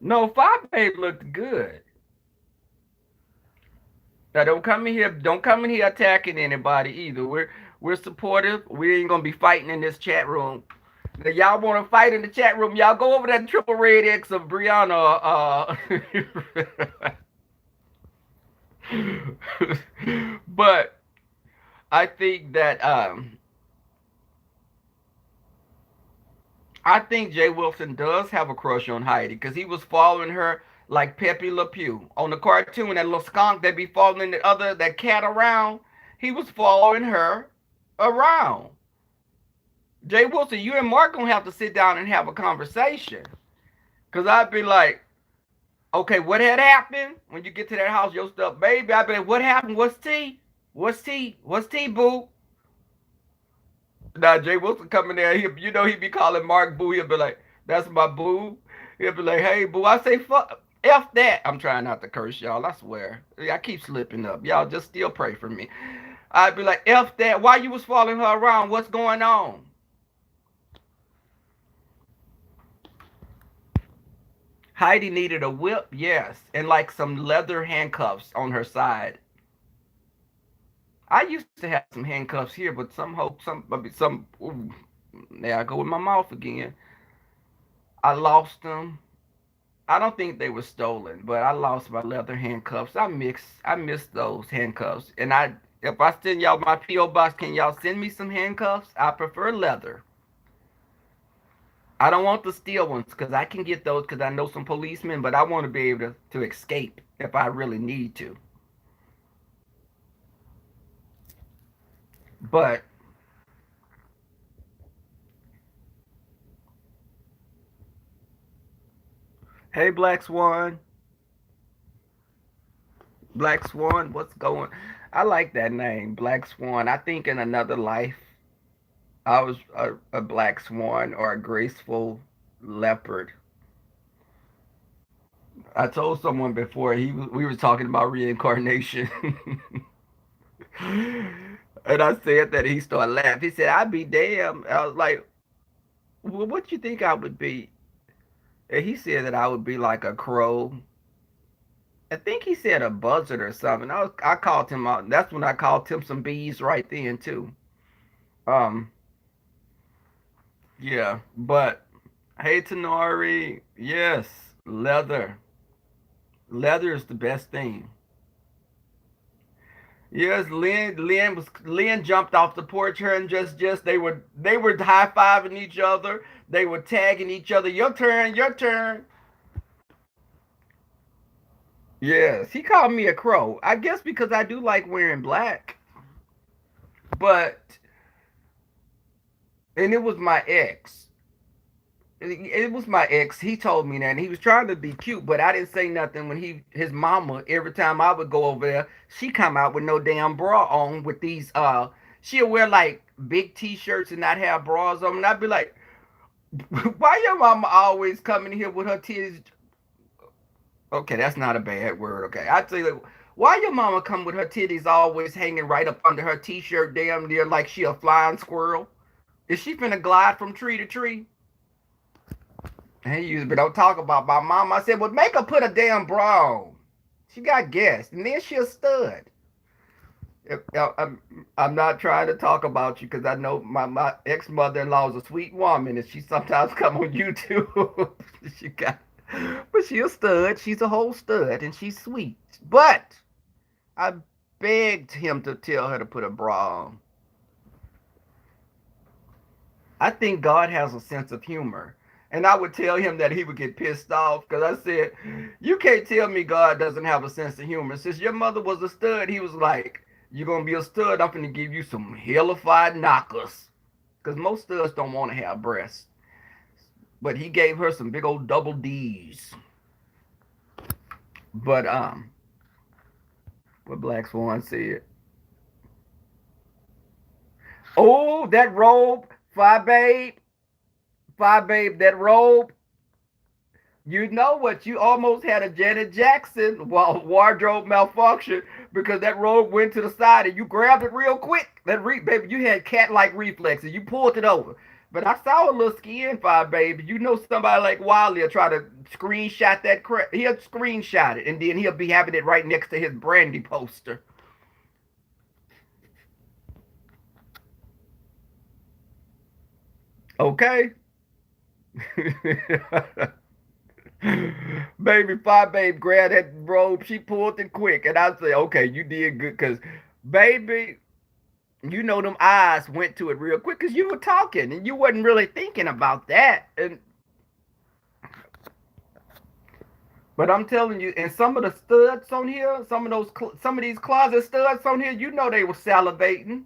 No, Five Babe looked good. Now don't come in here attacking anybody either. We're supportive. We ain't gonna be fighting in this chat room. Now, y'all want to fight in the chat room? Y'all go over that triple red X of Brianna. But I think that I think Jay Wilson does have a crush on Heidi because he was following her like Pepe Le Pew on the cartoon. That little skunk that be following that cat around. He was following her around. Jay Wilson, you and Mark gonna have to sit down and have a conversation. Cause I'd be like, okay, what had happened when you get to that house? Your stuff, baby. I'd be like, what happened? What's tea? What's tea? What's tea, boo? Now Jay Wilson coming there, he be calling Mark boo. He'll be like, "That's my boo." He'll be like, "Hey boo," I say, "Fuck, f that." I'm trying not to curse y'all. I swear, I keep slipping up. Y'all just still pray for me. I'd be like, "F that." Why you was following her around? What's going on? Heidi needed a whip, yes, and like some leather handcuffs on her side. I used to have some handcuffs here, but some hope some. Ooh, there I go with my mouth again. I lost them. I don't think they were stolen, but I lost my leather handcuffs. I miss those handcuffs. And if I send y'all my PO box, can y'all send me some handcuffs? I prefer leather. I don't want the steel ones because I can get those because I know some policemen, but I want to be able to escape if I really need to. But hey, Black Swan, Black Swan, what's going? I like that name, Black Swan. I think in another life I was a black swan or a graceful leopard. I told someone before we were talking about reincarnation, and I said that he started laughing. He said, "I'd be damn." I was like, "Well, what you think I would be?" And he said that I would be like a crow. I think he said a buzzard or something. I called him out. That's when I called him some bees right then too. Um, yeah, but hey, Tenori, yes, leather. Leather is the best thing. Yes, Lynn jumped off the porch. Her and just they were high fiving each other. They were tagging each other. Your turn, your turn. Yes, he called me a crow. I guess because I do like wearing black. But and it was my ex. it was my ex. He told me that, and he was trying to be cute, but I didn't say nothing when his mama. Every time I would go over there, she come out with no damn bra on with these. She'll wear like big t-shirts and not have bras on, and I'd be like, why your mama always coming here with her titties? Okay, that's not a bad word. Okay, I tell you, why your mama come with her titties always hanging right up under her t-shirt, damn near like she a flying squirrel? Is she finna glide from tree to tree? Hey, you but don't talk about my mom. I said, well, make her put a damn bra on. She got guests, and then she a stud. I'm not trying to talk about you because I know my ex mother in law is a sweet woman, and she sometimes come on YouTube. she got, but she a stud. She's a whole stud, and she's sweet. But I begged him to tell her to put a bra on. I think God has a sense of humor. And I would tell him that he would get pissed off because I said, you can't tell me God doesn't have a sense of humor. Since your mother was a stud, he was like, you're going to be a stud. I'm going to give you some hellified knockers. Because most studs don't want to have breasts. But he gave her some big old double D's. But, what Black Swan said. Oh, that robe, Fi Babe, that robe. You know what? You almost had a Janet Jackson wardrobe malfunction because that robe went to the side and you grabbed it real quick. Baby, you had cat-like reflexes. You pulled it over. But I saw a little skin fire, baby. You know somebody like Wiley will try to screenshot that crap. He'll screenshot it and then he'll be having it right next to his Brandy poster. Okay? Baby, Five Babe grabbed that robe. She pulled it quick. And I said, okay, you did good. Because, baby, you know them eyes went to it real quick because you were talking and you wasn't really thinking about that. And but I'm telling you, and some of the studs on here, some of these closet studs on here, you know they were salivating.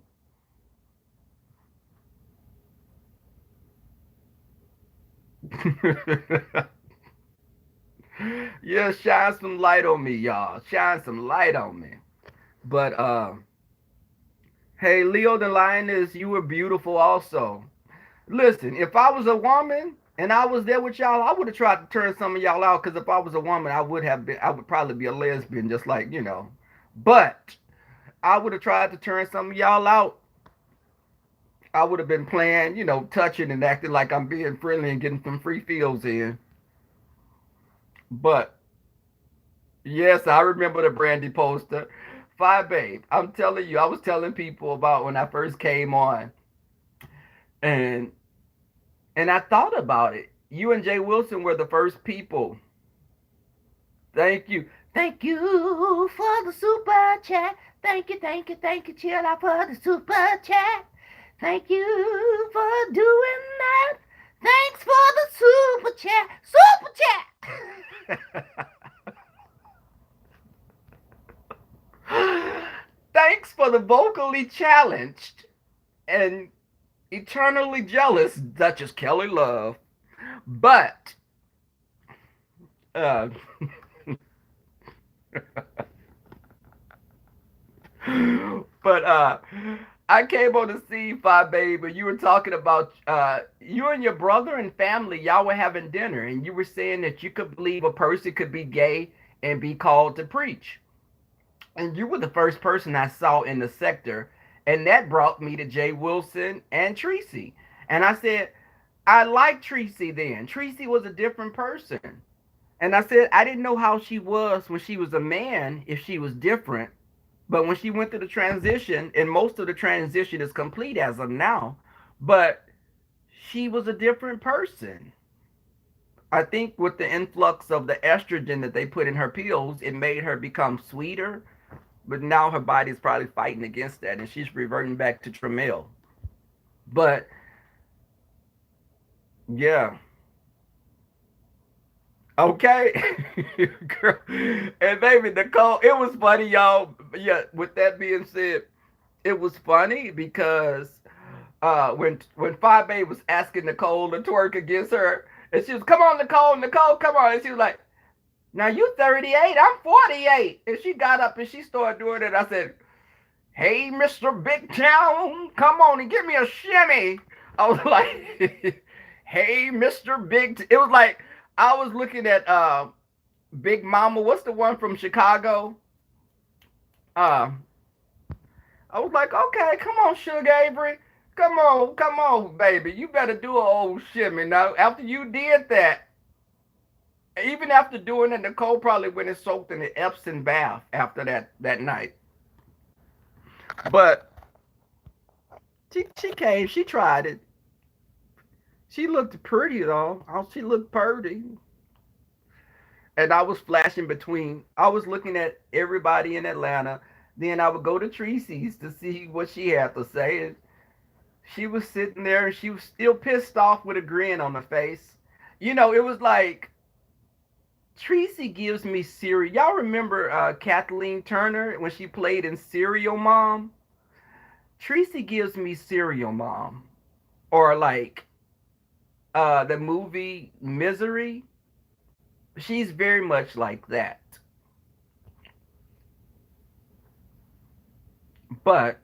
Yeah, shine some light on me, y'all. Shine some light on me. But hey, Leo the Lioness, you were beautiful also. Listen, if I was a woman and I was there with y'all, I would have tried to turn some of y'all out. Because if I was a woman, I would probably be a lesbian, just like you know. But I would have tried to turn some of y'all out. I would have been playing, you know, touching and acting like I'm being friendly and getting some free feels in. But yes, I remember the Brandy poster. Five Babe, I'm telling you, I was telling people about when I first came on, and I thought about it. You and Jay Wilson were the first people. Thank you. Thank you for the super chat. Thank you, chill out for the super chat. Thank you for doing that. Thanks for the super chat. Super chat. Thanks for the vocally challenged and eternally jealous Duchess Kelly Love. But uh, but I came on to see Five Babe, and you were talking about you and your brother and family. Y'all were having dinner, and you were saying that you could believe a person could be gay and be called to preach. And you were the first person I saw in the sector, and that brought me to Jay Wilson and Tracy. And I said, I liked Tracy then. Tracy was a different person. And I said, I didn't know how she was when she was a man, if she was different. But when she went through the transition, and most of the transition is complete as of now, but she was a different person. I think with the influx of the estrogen that they put in her pills, it made her become sweeter. But now her body's probably fighting against that, and she's reverting back to Tramiel. But yeah, okay, girl. And baby Nicole, it was funny, y'all. Yeah. With that being said, it was funny because when Five Babe was asking Nicole to twerk against her, And she was, come on, Nicole, Nicole, come on. And she was like, now you 38, I'm 48. And she got up and she started doing it. I said, hey, Mr. Big Town, come on and give me a shimmy. I was like, hey, Mr. It was like I was looking at Big Mama. What's the one from Chicago? Uh, I was like, okay, come on, Sugar Avery. Come on, baby. You better do an old shimmy. Now, after you did that, even after doing it, Nicole probably went and soaked in the Epsom bath after that night. But she came, she tried it. She looked pretty though. She looked pretty. And I was flashing between. I was looking at everybody in Atlanta. Then I would go to Tracy's to see what she had to say. And she was sitting there and she was still pissed off with a grin on her face. You know, it was like Tracy gives me cereal. Y'all remember Kathleen Turner when she played in Serial Mom? Tracy gives me Serial Mom. Or like the movie Misery. She's very much like that. But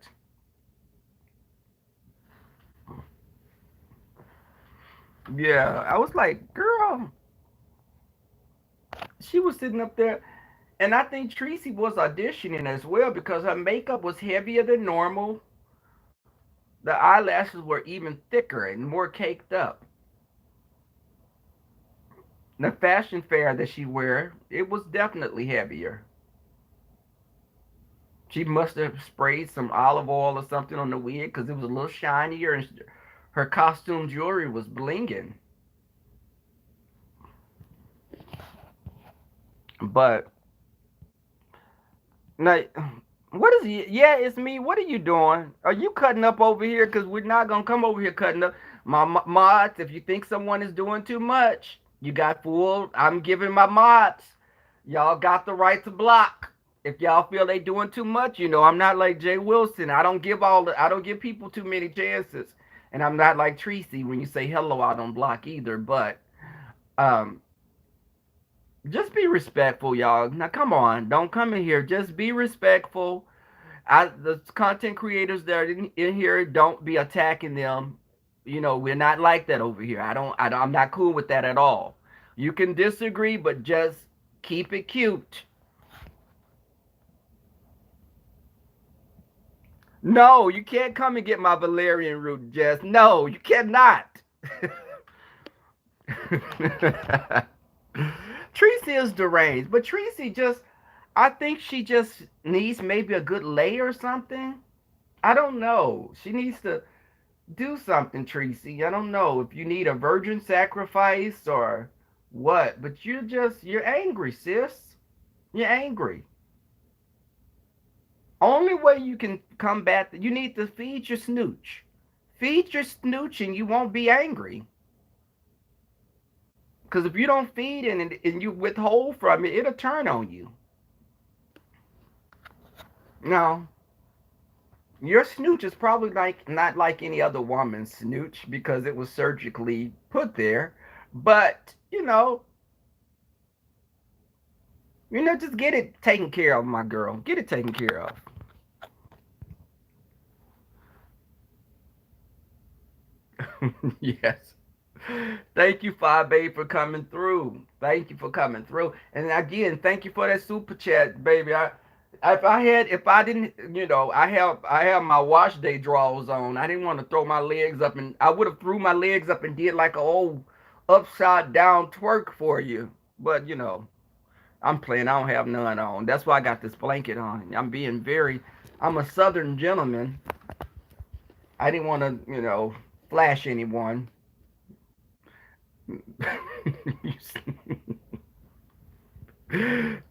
yeah, I was like, girl, she was sitting up there. And I think Tracy was auditioning as well because her makeup was heavier than normal. The eyelashes were even thicker and more caked up. The fashion fair that she wear, it was definitely heavier. She must have sprayed some olive oil or something on the wig because it was a little shinier and her costume jewelry was blinging. But now, what is he? Yeah, it's me. What are you doing? Are you cutting up over here? Because we're not gonna come over here cutting up. My mods, if you think someone is doing too much, you got fooled. I'm giving my mods. Y'all got the right to block. If y'all feel they doing too much, you know, I'm not like Jay Wilson. I don't give people too many chances. And I'm not like Tracy. When you say hello, I don't block either. But um, just be respectful, y'all. Now come on, don't come in here. Just be respectful. The content creators that are in here, don't be attacking them. You know, we're not like that over here. I'm not cool with that at all. You can disagree, but just keep it cute. No, you can't come and get my valerian root, Jess. No, you cannot. Tracy is deranged, but Tracy just, I think she just needs maybe a good lay or something. I don't know. She needs to do something, Tracy. I don't know if you need a virgin sacrifice or what, but you're angry, sis. You're angry. Only way you can combat that, you need to feed your snooch. Feed your snooch and you won't be angry. Because if you don't feed and you withhold from it, it'll turn on you. No, your snooch is probably like not like any other woman's snooch because it was surgically put there. But just get it taken care of, my girl. Get it taken care of. Yes. Thank you, 5A, for coming through. Thank you for coming through. And again, thank you for that super chat, baby. If I didn't, I have my wash day drawers on. I didn't want to throw my legs up, and I would have threw my legs up and did like a old upside down twerk for you. But I'm playing. I don't have none on. That's why I got this blanket on. I'm a Southern gentleman. I didn't want to, flash anyone.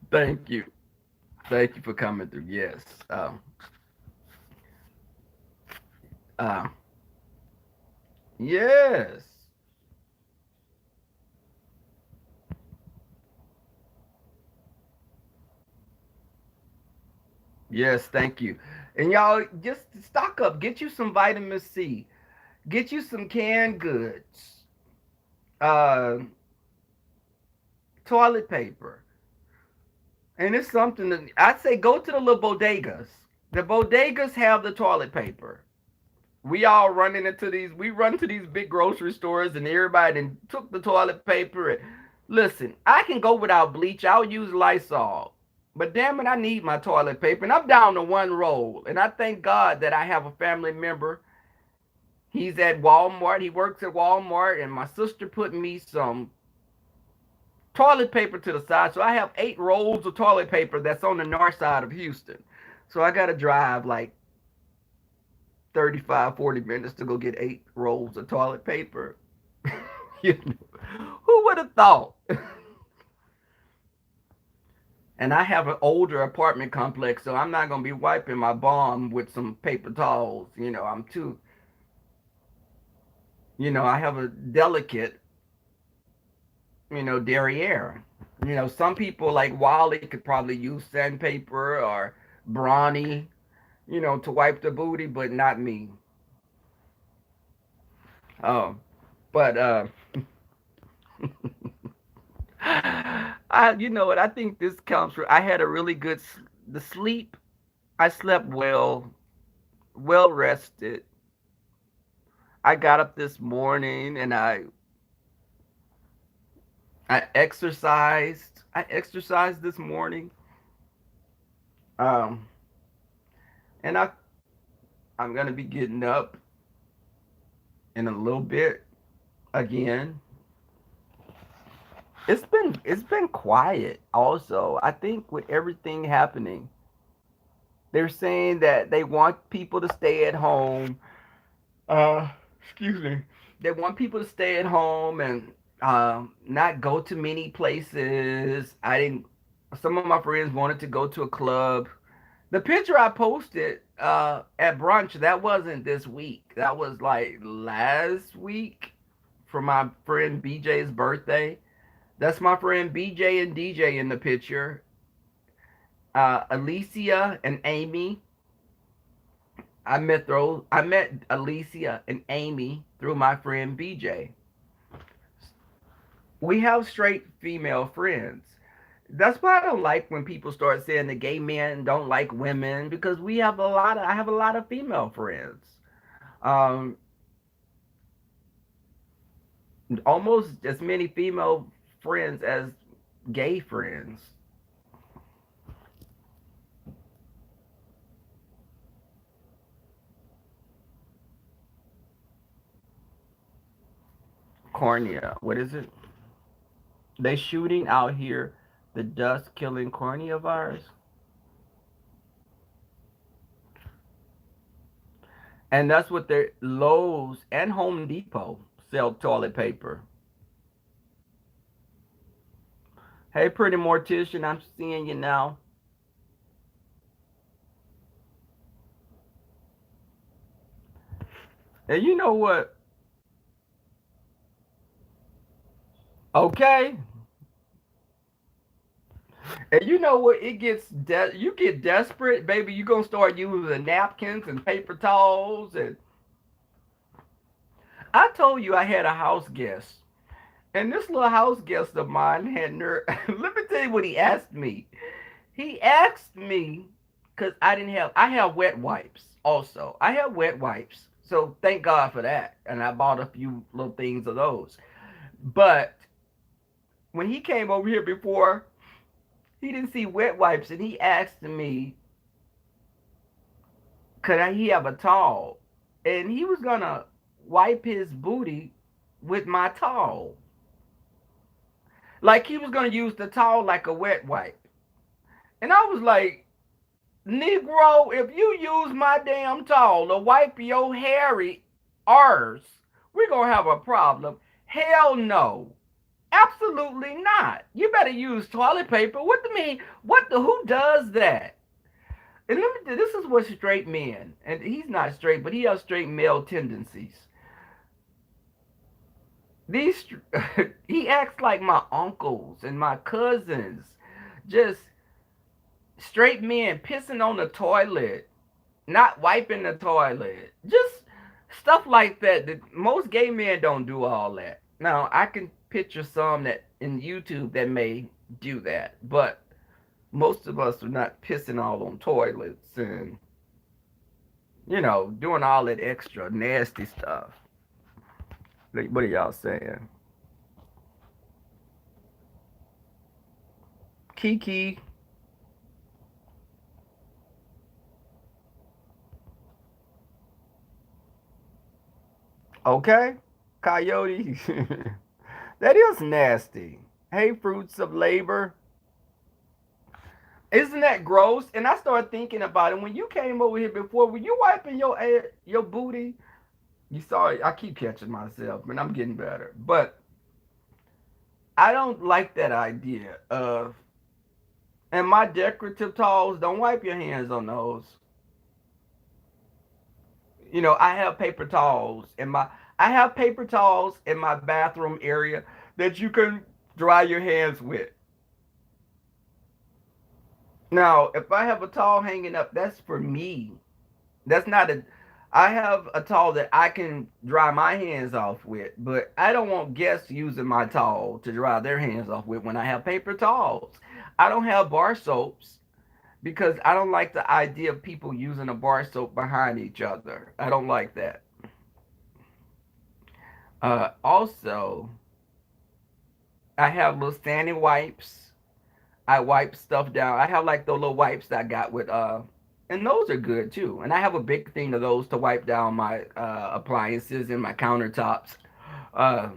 Thank you. Thank you for coming through. Yes. Uh, yes. Yes, thank you. And y'all just stock up. Get you some vitamin C. Get you some canned goods. uh, toilet paper. And it's something that I'd say go to the little bodegas. The bodegas have the toilet paper. We all running into these, we run to these big grocery stores and everybody then took the toilet paper. And listen, I can go without bleach. I'll use Lysol. But damn it, I need my toilet paper. And I'm down to one roll. And I thank God that I have a family member. He's at Walmart. He works at Walmart. And my sister put me some toilet paper to the side. So I have 8 rolls of toilet paper that's on the north side of Houston. So I got to drive like 35, 40 minutes to go get 8 rolls of toilet paper. You know, who would have thought? And I have an older apartment complex, so I'm not going to be wiping my bum with some paper towels. I'm too, I have a delicate, derriere. Some people like Wally could probably use sandpaper or brawny, to wipe the booty, but not me. Oh, but you know what? I think this comes from. I had a really good the sleep. I slept well, well rested. I got up this morning and I exercised. I exercised this morning. Um, and I'm gonna be getting up in a little bit again. It's been quiet also. I think with everything happening, they're saying that they want people to stay at home. Uh, excuse me. They want people to stay at home and not go to many places. I didn't. Some of my friends wanted to go to a club. The picture I posted at brunch, that wasn't this week. That was like last week for my friend BJ's birthday. That's my friend BJ and DJ in the picture. Alicia and Amy. I met Alicia and Amy through my friend BJ. We have straight female friends. That's why I don't like when people start saying the gay men don't like women because I have a lot of female friends. Um, Almost as many female friends as gay friends. Cornea. What is it? They shooting out here the dust killing cornea virus. And that's what their Lowe's and Home Depot sell toilet paper. Hey, pretty mortician, I'm seeing you now. And you know what? Okay. And you know what? You get desperate, baby. You gonna start using napkins and paper towels. And I told you I had a house guest, and this little house guest of mine had nerve. Let me tell you what he asked me. He asked me because I have wet wipes. Also, I have wet wipes. So thank God for that. And I bought a few little things of those. But when he came over here before, he didn't see wet wipes, and he asked me, could he have a towel? And he was gonna wipe his booty with my towel, like he was gonna use the towel like a wet wipe. And I was like, Negro, if you use my damn towel to wipe your hairy arse, we're gonna have a problem. Hell no. Absolutely not. You better use toilet paper. What the mean? Who does that? And this is what straight men, and he's not straight, but he has straight male tendencies. These he acts like my uncles and my cousins, just straight men pissing on the toilet, not wiping the toilet, just stuff like that. That most gay men don't do all that. Now I can picture some that in YouTube that may do that, but most of us are not pissing all on toilets and doing all that extra nasty stuff. Like, what are y'all saying? Kiki, okay? Coyote, that is nasty. Hey, fruits of labor. Isn't that gross? And I started thinking about it. When you came over here before, were you wiping your booty? You saw it. I keep catching myself, and I'm getting better. But I don't like that idea of, and my decorative towels, don't wipe your hands on those. I have paper towels I have paper towels in my bathroom area that you can dry your hands with. Now, if I have a towel hanging up, that's for me. That's not a I have a towel that I can dry my hands off with, but I don't want guests using my towel to dry their hands off with when I have paper towels. I don't have bar soaps because I don't like the idea of people using a bar soap behind each other. I don't like that. Also, I have little standing wipes. I wipe stuff down. I have like the little wipes that I got with and those are good too. And I have a big thing of those to wipe down my appliances and my countertops. Uh,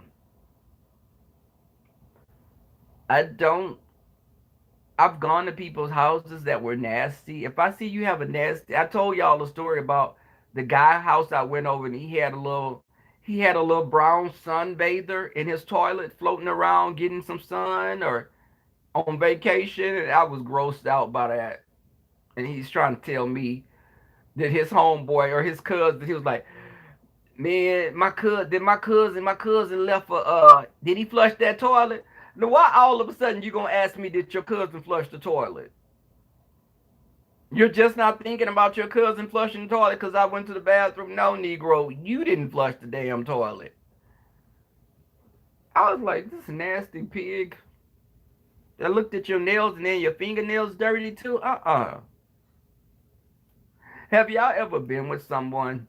I don't. I've gone to people's houses that were nasty. If I see you have a nasty, I told y'all a story about the guy house I went over and he had a little brown sunbather in his toilet floating around getting some sun or on vacation, and I was grossed out by that. And he's trying to tell me that his homeboy or his cousin, he was like, man, my cousin left for did he flush that toilet? Now why all of a sudden you gonna ask me did your cousin flush the toilet? You're just not thinking about your cousin flushing the toilet because I went to the bathroom. No, Negro, you didn't flush the damn toilet. I was like, this nasty pig. I looked at your nails and then your fingernails dirty too. Have y'all ever been with someone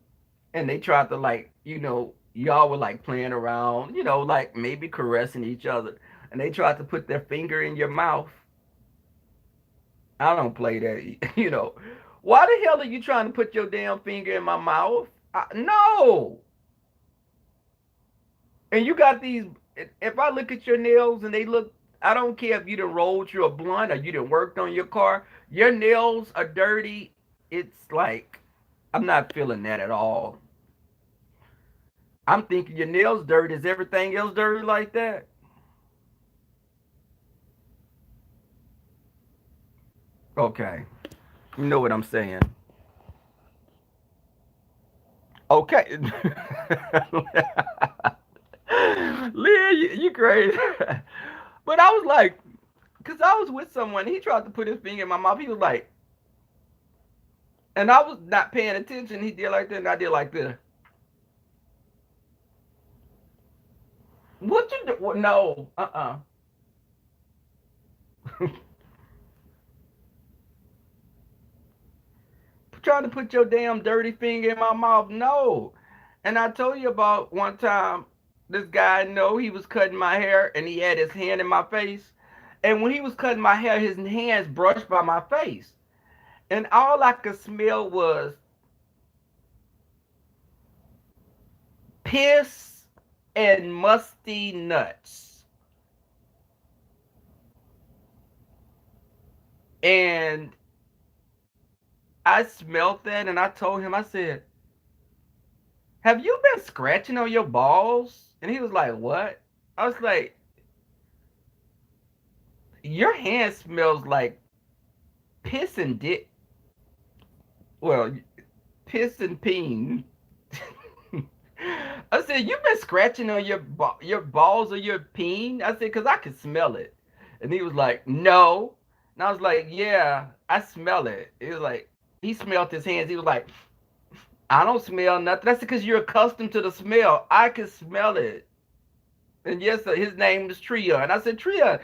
and they tried to like, y'all were like playing around, like maybe caressing each other, and they tried to put their finger in your mouth? I don't play that, Why the hell are you trying to put your damn finger in my mouth? No. And you got these. If I look at your nails and they look, I don't care if you done rolled you a blunt or you done worked on your car. Your nails are dirty. It's like I'm not feeling that at all. I'm thinking your nails dirty. Is everything else dirty like that? Okay, you know what I'm saying. Okay, Leah, you crazy. But I was like, because I was with someone, he tried to put his finger in my mouth. He was like, and I was not paying attention. He did like that, and I did like this. What you do? Well, no, Trying to put your damn dirty finger in my mouth. No. And I told you about one time this guy, no, he was cutting my hair and he had his hand in my face. And when he was cutting my hair, his hands brushed by my face. And all I could smell was piss and musty nuts. And I smelled that and I told him, I said, have you been scratching on your balls? And he was like, what? I was like, your hand smells like piss and dick. Well, piss and peen. I said, you been scratching on your balls or your peen? I said, because I could smell it. And he was like, no. And I was like, yeah, I smell it. He was like, he smelled his hands. He was like, I don't smell nothing. That's because you're accustomed to the smell. I can smell it. And yes, his name is Tria. And I said, Tria,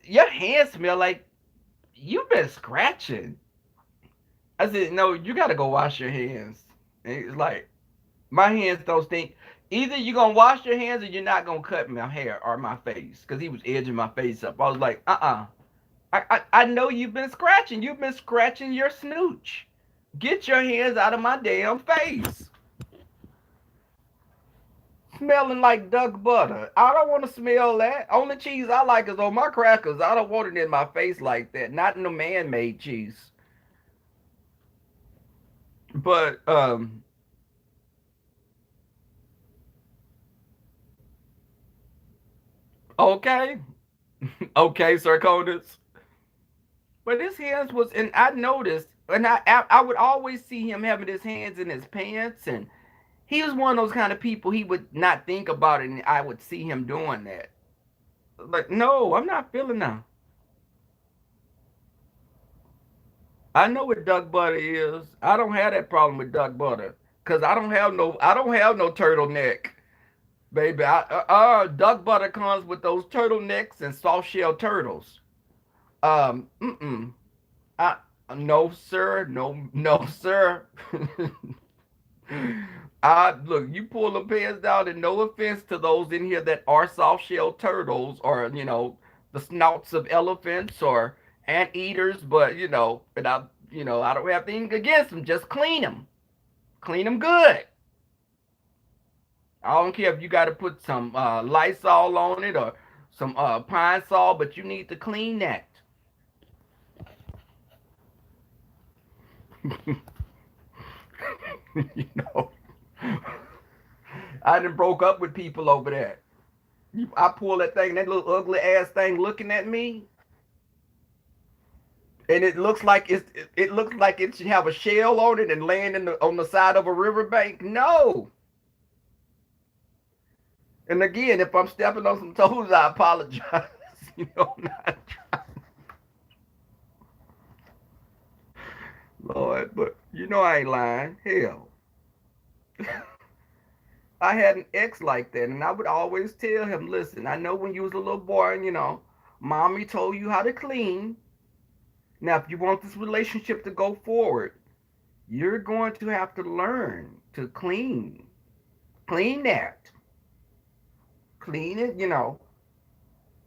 your hands smell like you've been scratching. I said, no, you got to go wash your hands. And it's like, my hands don't stink. Either you're going to wash your hands or you're not going to cut my hair or my face. Because he was edging my face up. I was like, I know you've been scratching. You've been scratching your snooch. Get your hands out of my damn face. Smelling like duck butter. I don't want to smell that. Only cheese I like is on my crackers. I don't want it in my face like that. Not in the man-made cheese. But okay, okay, Sir Conas. But his hands was, and I noticed, and I would always see him having his hands in his pants, and he was one of those kind of people. He would not think about it, and I would see him doing that. Like, no, I'm not feeling that. I know what duck butter is. I don't have that problem with duck butter because I don't have no turtleneck, baby. Duck butter comes with those turtlenecks and soft shell turtles. Mm-mm. I no sir, no sir. I look, you pull the pants down, and no offense to those in here that are soft shell turtles or the snouts of elephants or anteaters, but but I don't have anything against them. Just clean them good. I don't care if you got to put some Lysol on it or some Pine Sol, but you need to clean that. you know, I done broke up with people over that. I pull that thing, that little ugly ass thing looking at me, and it looks like it should have a shell on it and laying on the side of a riverbank. No. And again, if I'm stepping on some toes, I apologize. I'm not trying, Lord, but I ain't lying. Hell, I had an ex like that, and I would always tell him, "Listen, I know when you was a little boy, and mommy told you how to clean. Now, if you want this relationship to go forward, you're going to have to learn to clean. Clean that. Clean it,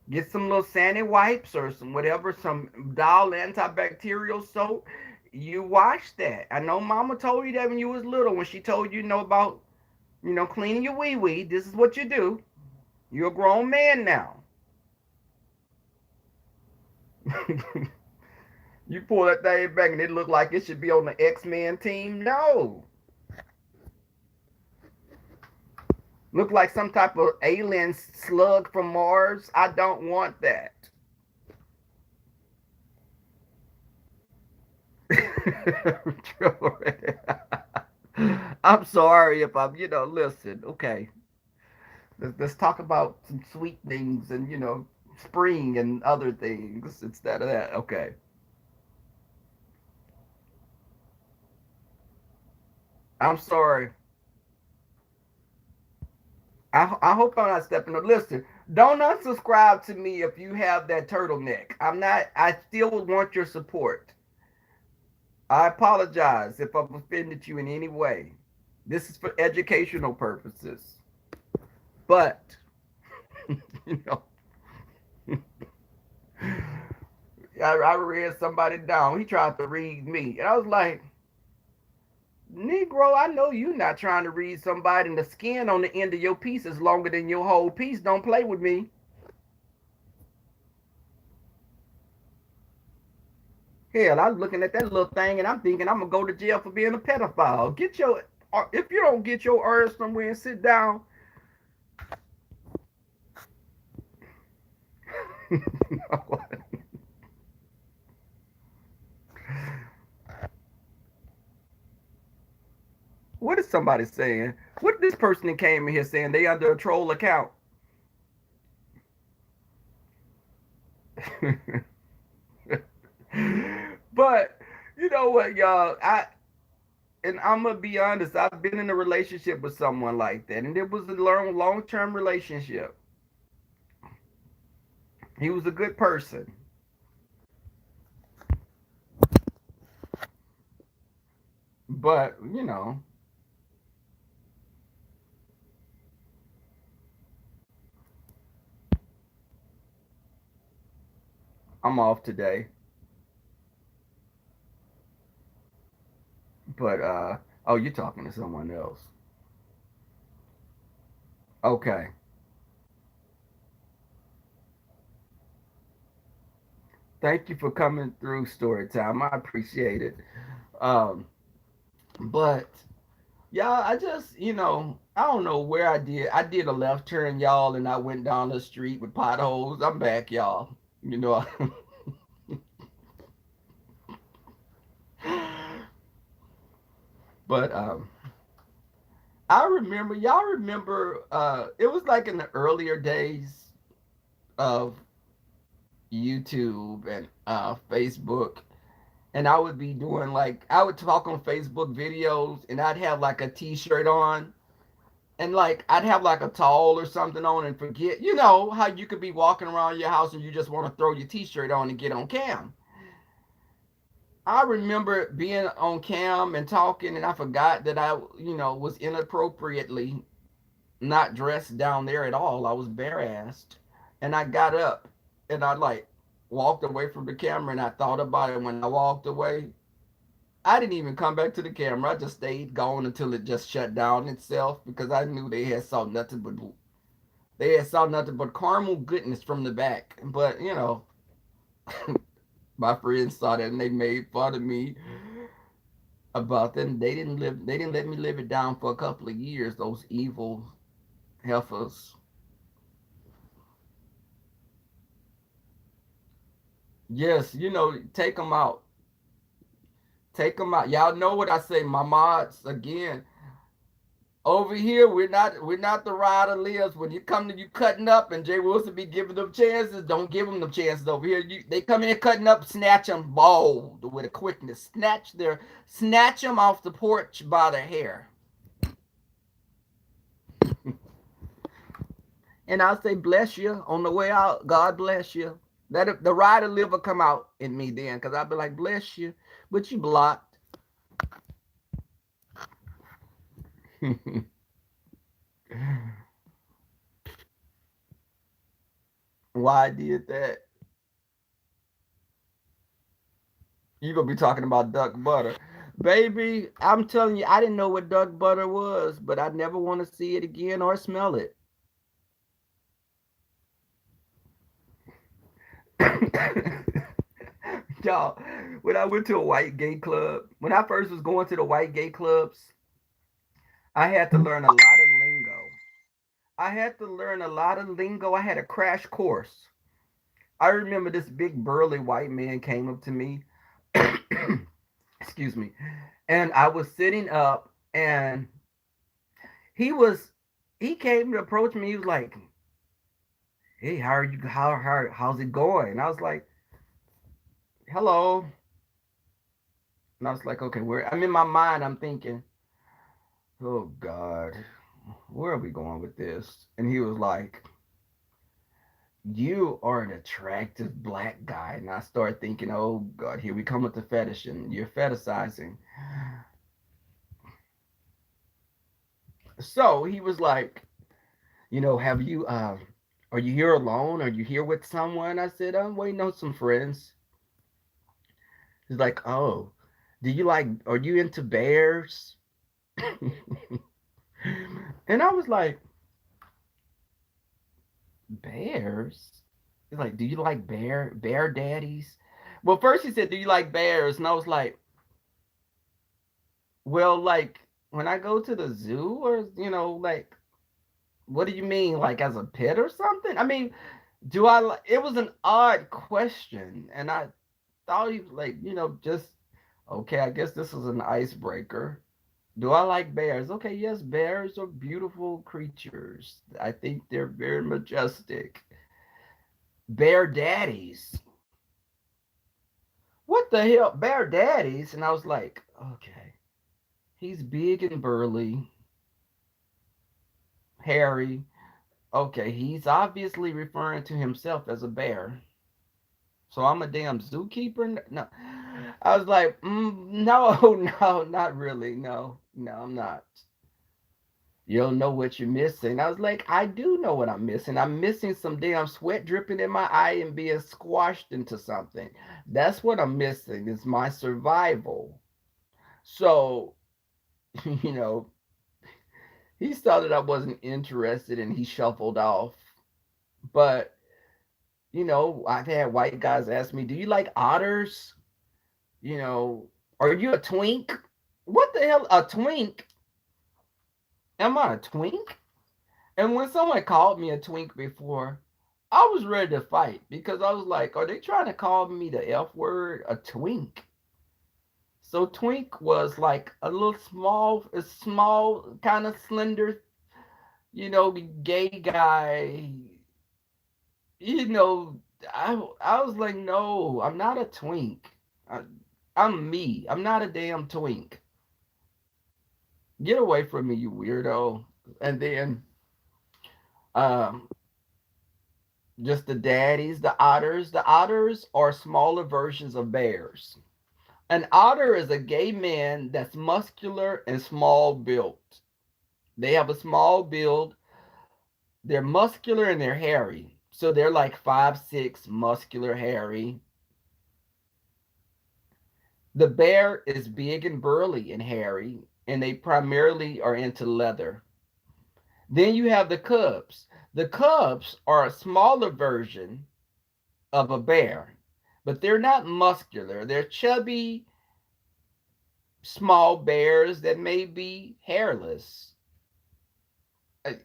get some little sandy wipes or some whatever, some Dial antibacterial soap. You wash that. I know mama told you that when you was little, when she told you, about, cleaning your wee wee. This is what you do. You're a grown man now. You pull that thing back and it look like it should be on the X-Men team. No. Look like some type of alien slug from Mars. I don't want that. I'm sorry if I'm, listen, okay. Let's talk about some sweet things and, spring and other things instead of that. Okay. I'm sorry. I hope I'm not stepping up. Listen, don't unsubscribe to me if you have that turtleneck. I'm not, I still would want your support. I apologize if I've offended you in any way. This is for educational purposes. But, you know, I read somebody down. He tried to read me. And I was like, Negro, I know you not trying to read somebody, and the skin on the end of your piece is longer than your whole piece. Don't play with me. Hell, I was looking at that little thing and I'm thinking I'm gonna go to jail for being a pedophile. If you don't get your earth somewhere and sit down. What is somebody saying? What this person that came in here saying they under a troll account? But you know what, y'all? I'm gonna be honest. I've been in a relationship with someone like that, and it was a long term relationship. He was a good person. But, I'm off today. But oh, you're talking to someone else. Okay. Thank you for coming through story time. I appreciate it. Um, but y'all, I just, I don't know where I did. I did a left turn, y'all, and I went down the street with potholes. I'm back, y'all. You know, but I remember, y'all remember, it was like in the earlier days of YouTube and Facebook, and I would be doing like I would talk on Facebook videos, and I'd have like a T-shirt on, and like I'd have like a towel or something on, and forget, how you could be walking around your house and you just want to throw your T-shirt on and get on cam. I remember being on cam and talking, and I forgot that I, was inappropriately not dressed down there at all. I was bare assed. And I got up and I like walked away from the camera and I thought about it when I walked away. I didn't even come back to the camera. I just stayed gone until it just shut down itself because I knew they had saw nothing but caramel goodness from the back. But my friends saw that and they made fun of me about that. They didn't let me live it down for a couple of years, those evil heifers. Yes, take them out. Take them out. Y'all know what I say, my mods. Again, over here, we're not the rider lives. When you come to you cutting up, and Jay Wilson be giving them chances, don't give them the chances over here. They come in cutting up, snatch them bold with a quickness. Snatch them off the porch by the hair, and I'll say bless you on the way out. God bless you. That the rider liver come out in me then, cause I'll be like bless you, but you blocked. Why I did that? You gonna be talking about duck butter. Baby, I'm telling you, I didn't know what duck butter was, but I never want to see it again or smell it. Y'all, when I went to a white gay club, when I first was going to the white gay clubs, I had to learn a lot of lingo. I had to learn a lot of lingo. I had a crash course. I remember this big burly white man came up to me. Excuse me. And I was sitting up and he was he came to approach me. He was like, "Hey, how are you? How's it going?" And I was like, "Hello." And I was like, "Okay, where?" I'm in my mind. I'm thinking, "Oh God, where are we going with this?" And he was like, "You are an attractive black guy." And I started thinking, "Oh God, here we come with the fetish, and you're fetishizing." So he was like, "Have you? Are you here alone? Are you here with someone?" I said, "I'm waiting on some friends." He's like, "Oh, are you into bears?" And I was like, "Bears?" He's like, "Do you like bear daddies?" Well, first he said, "Do you like bears?" And I was like, "Well, like when I go to the zoo or, like what do you mean like as a pet or something?" I mean, it was an odd question and I thought he was like, just okay, I guess this is an icebreaker. Do I like bears? Okay, yes, bears are beautiful creatures. I think they're very majestic. Bear daddies. What the hell? Bear daddies? And I was like, okay. He's big and burly, hairy. Okay, he's obviously referring to himself as a bear. So I'm a damn zookeeper? No. I was like, no, no, not really. No, no, I'm not. You don't know what you're missing. I was like, I do know what I'm missing. I'm missing some damn sweat dripping in my eye and being squashed into something. That's what I'm missing. Is my survival. So, you know, he saw that I wasn't interested and he shuffled off. But, I've had white guys ask me, do you like otters? Are you a twink? What the hell? A twink? Am I a twink? And when someone called me a twink before, I was ready to fight because I was like, are they trying to call me the F word? A twink. So twink was like a small, kind of slender, gay guy. You know, I was like, no, I'm not a twink. I, I'm me. I'm not a damn twink. Get away from me, you weirdo. And then um just the daddies, the otters. The otters are smaller versions of bears. An otter is a gay man that's muscular and small built. They have a small build. They're muscular and they're hairy. So they're like 5'6", muscular, hairy. The bear is big and burly and hairy, and they primarily are into leather. Then you have the cubs. The cubs are a smaller version of a bear, but they're not muscular. They're chubby, small bears that may be hairless.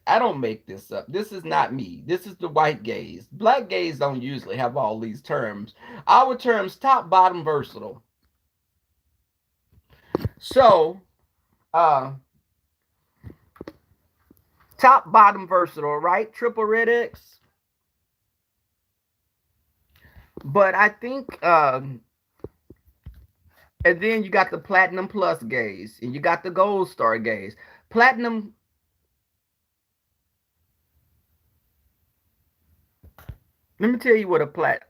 I don't make this up. This is not me. This is the white gays. Black gays don't usually have all these terms. Our terms top, bottom, versatile. So, uh, top, bottom, versatile, right? Triple red X. But I think, and then you got the platinum plus gays, and you got the gold star gays. Platinum. Let me tell you what a plat.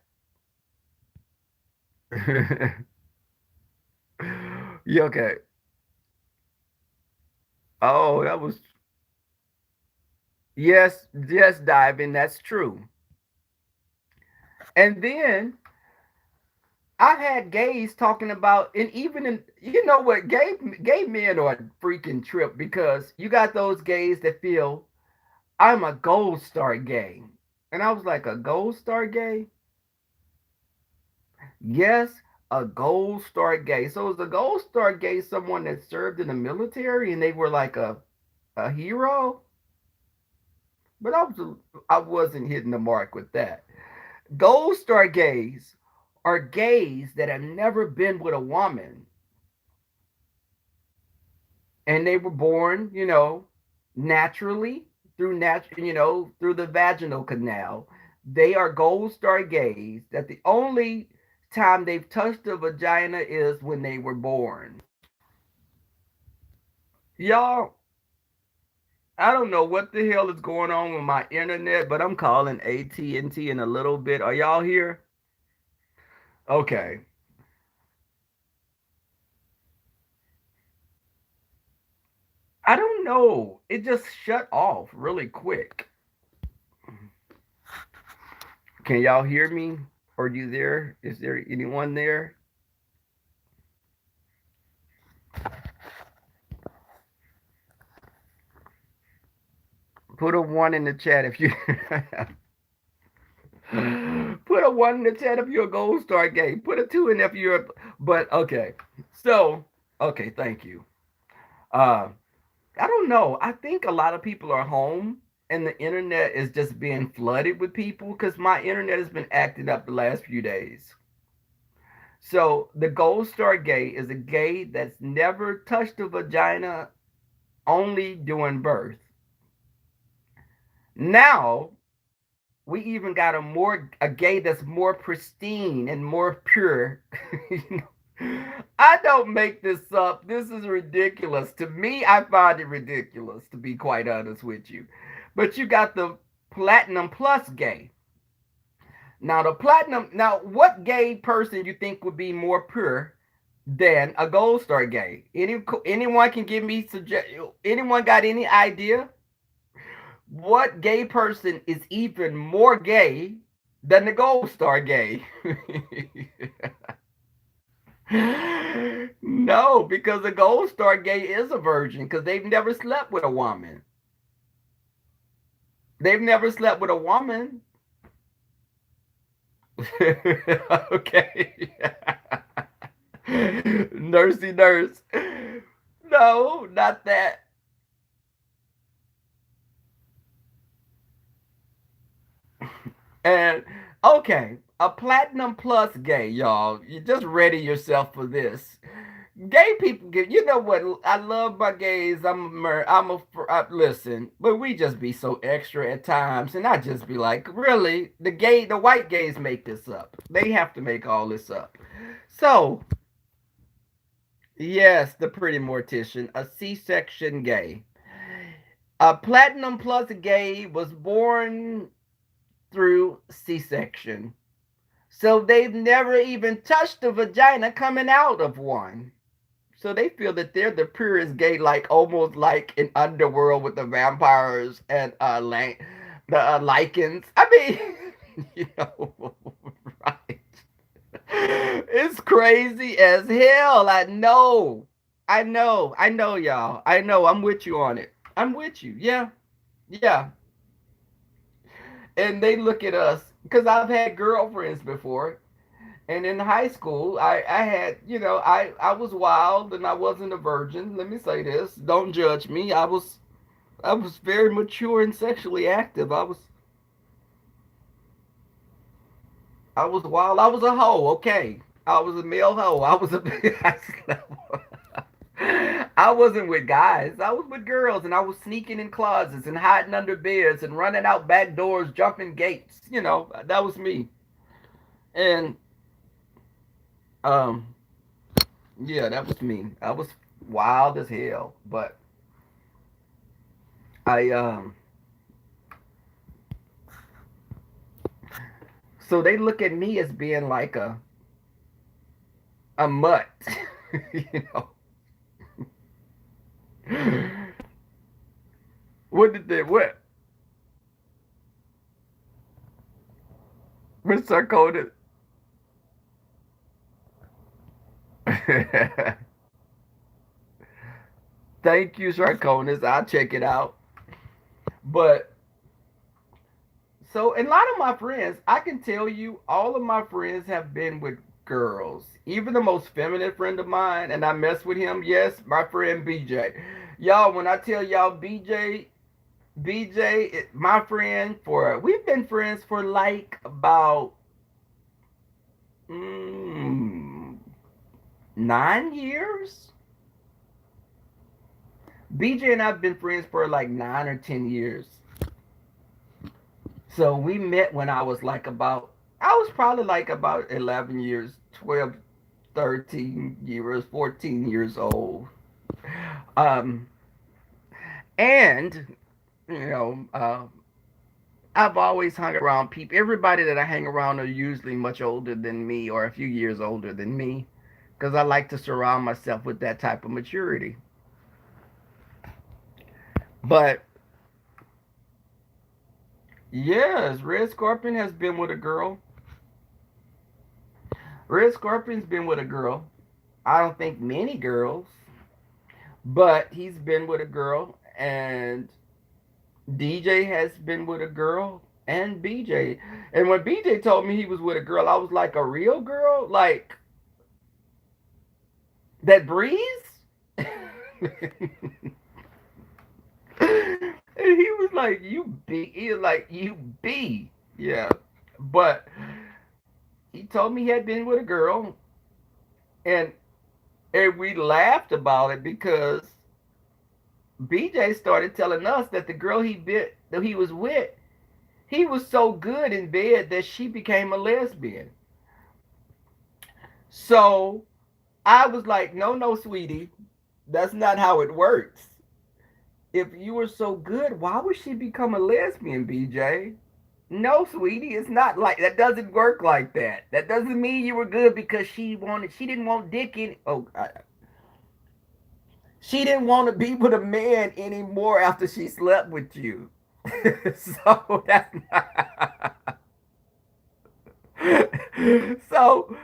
Yeah, okay. Oh, that was yes, yes, diving. That's true. And then I've had gays talking about, and even in, what, gay men are a freaking trip because you got those gays that feel I'm a gold star gay, and I was like, a gold star gay? Yes, a gold star gay. So is a gold star gay someone that served in the military and they were like a hero? But I wasn't hitting the mark with that. Gold star gays are gays that have never been with a woman, and they were born, naturally through the vaginal canal. They are gold star gays that the only time they've touched a vagina is when they were born. Y'all, I don't know what the hell is going on with my internet, but I'm calling AT&T in a little bit. Are y'all here? Okay. I don't know. It just shut off really quick. Can y'all hear me? Are you there? Is there anyone there? Put a one in the chat if you put a one in the chat if you're a gold star gay. Put a two in if you're but okay. So okay, thank you. Uh I don't know. I think a lot of people are home and the internet is just being flooded with people because my internet has been acting up the last few days. So the gold star gay is a gay that's never touched a vagina only during birth. Now we even got a gay that's more pristine and more pure. I don't make this up. This is ridiculous. To me, I find it ridiculous, to be quite honest with you. But you got the platinum plus gay. Now the platinum. Now, what gay person you think would be more pure than a gold star gay? Anyone can give me suggest. Anyone got any idea what gay person is even more gay than the gold star gay? No, because the gold star gay is a virgin because they've never slept with a woman. They've never slept with a woman. Okay. Nursey nurse. No, not that. And okay, a platinum plus gay, y'all. You just ready yourself for this. Gay people get, you know what? I love my gays. Listen, but we just be so extra at times, and I just be like, really, the white gays make this up. They have to make all this up. So, yes, the pretty mortician, a C-section gay. A platinum plus gay was born through C-section. So they've never even touched the vagina coming out of one. So they feel that they're the purest gay, like almost like in Underworld with the vampires and the lichens. I mean, right? It's crazy as hell. I know, y'all. I know. I'm with you on it. I'm with you. Yeah, yeah. And they look at us because I've had girlfriends before. And in high school, I had, I was wild and I wasn't a virgin. Let me say this. Don't judge me. I was very mature and sexually active. I was wild. I was a hoe, okay. I was a male hoe. I was a I wasn't with guys. I was with girls and I was sneaking in closets and hiding under beds and running out back doors, jumping gates. That was me. And um yeah, that was me. I was wild as hell, but I so they look at me as being like a mutt, you know. What did they what? Miss Sarkoda. Thank you, Sarkonis. I'll check it out. But so, and a lot of my friends, I can tell you, all of my friends have been with girls. Even the most feminine friend of mine, and I mess with him. Yes, my friend BJ. Y'all, when I tell y'all BJ, my friend we've been friends for like about mm, 9 years. BJ and I've been friends for like 9 or 10 years. So we met when I was probably like about 11 years, 12, 13 years, 14 years old. Um, and, you know, I've always hung around people. Everybody that I hang around are usually much older than me or a few years older than me because I like to surround myself with that type of maturity. But yes, Red Scorpion has been with a girl. Red Scorpion's been with a girl. I don't think many girls, but he's been with a girl, and DJ has been with a girl, and BJ. And when BJ told me he was with a girl, I was like, a real girl? Like, that breeze? And he was like, you be. He was like, you be. Yeah. But he told me he had been with a girl, and we laughed about it because BJ started telling us that the girl that he was with, he was so good in bed that she became a lesbian. So I was like, no, no, sweetie, that's not how it works. if you were so good, why would she become a lesbian, BJ? No, sweetie, it's not like that. Doesn't work like that. That doesn't mean you were good because she didn't want dick in. She didn't want to be with a man anymore after she slept with you. So that's not. So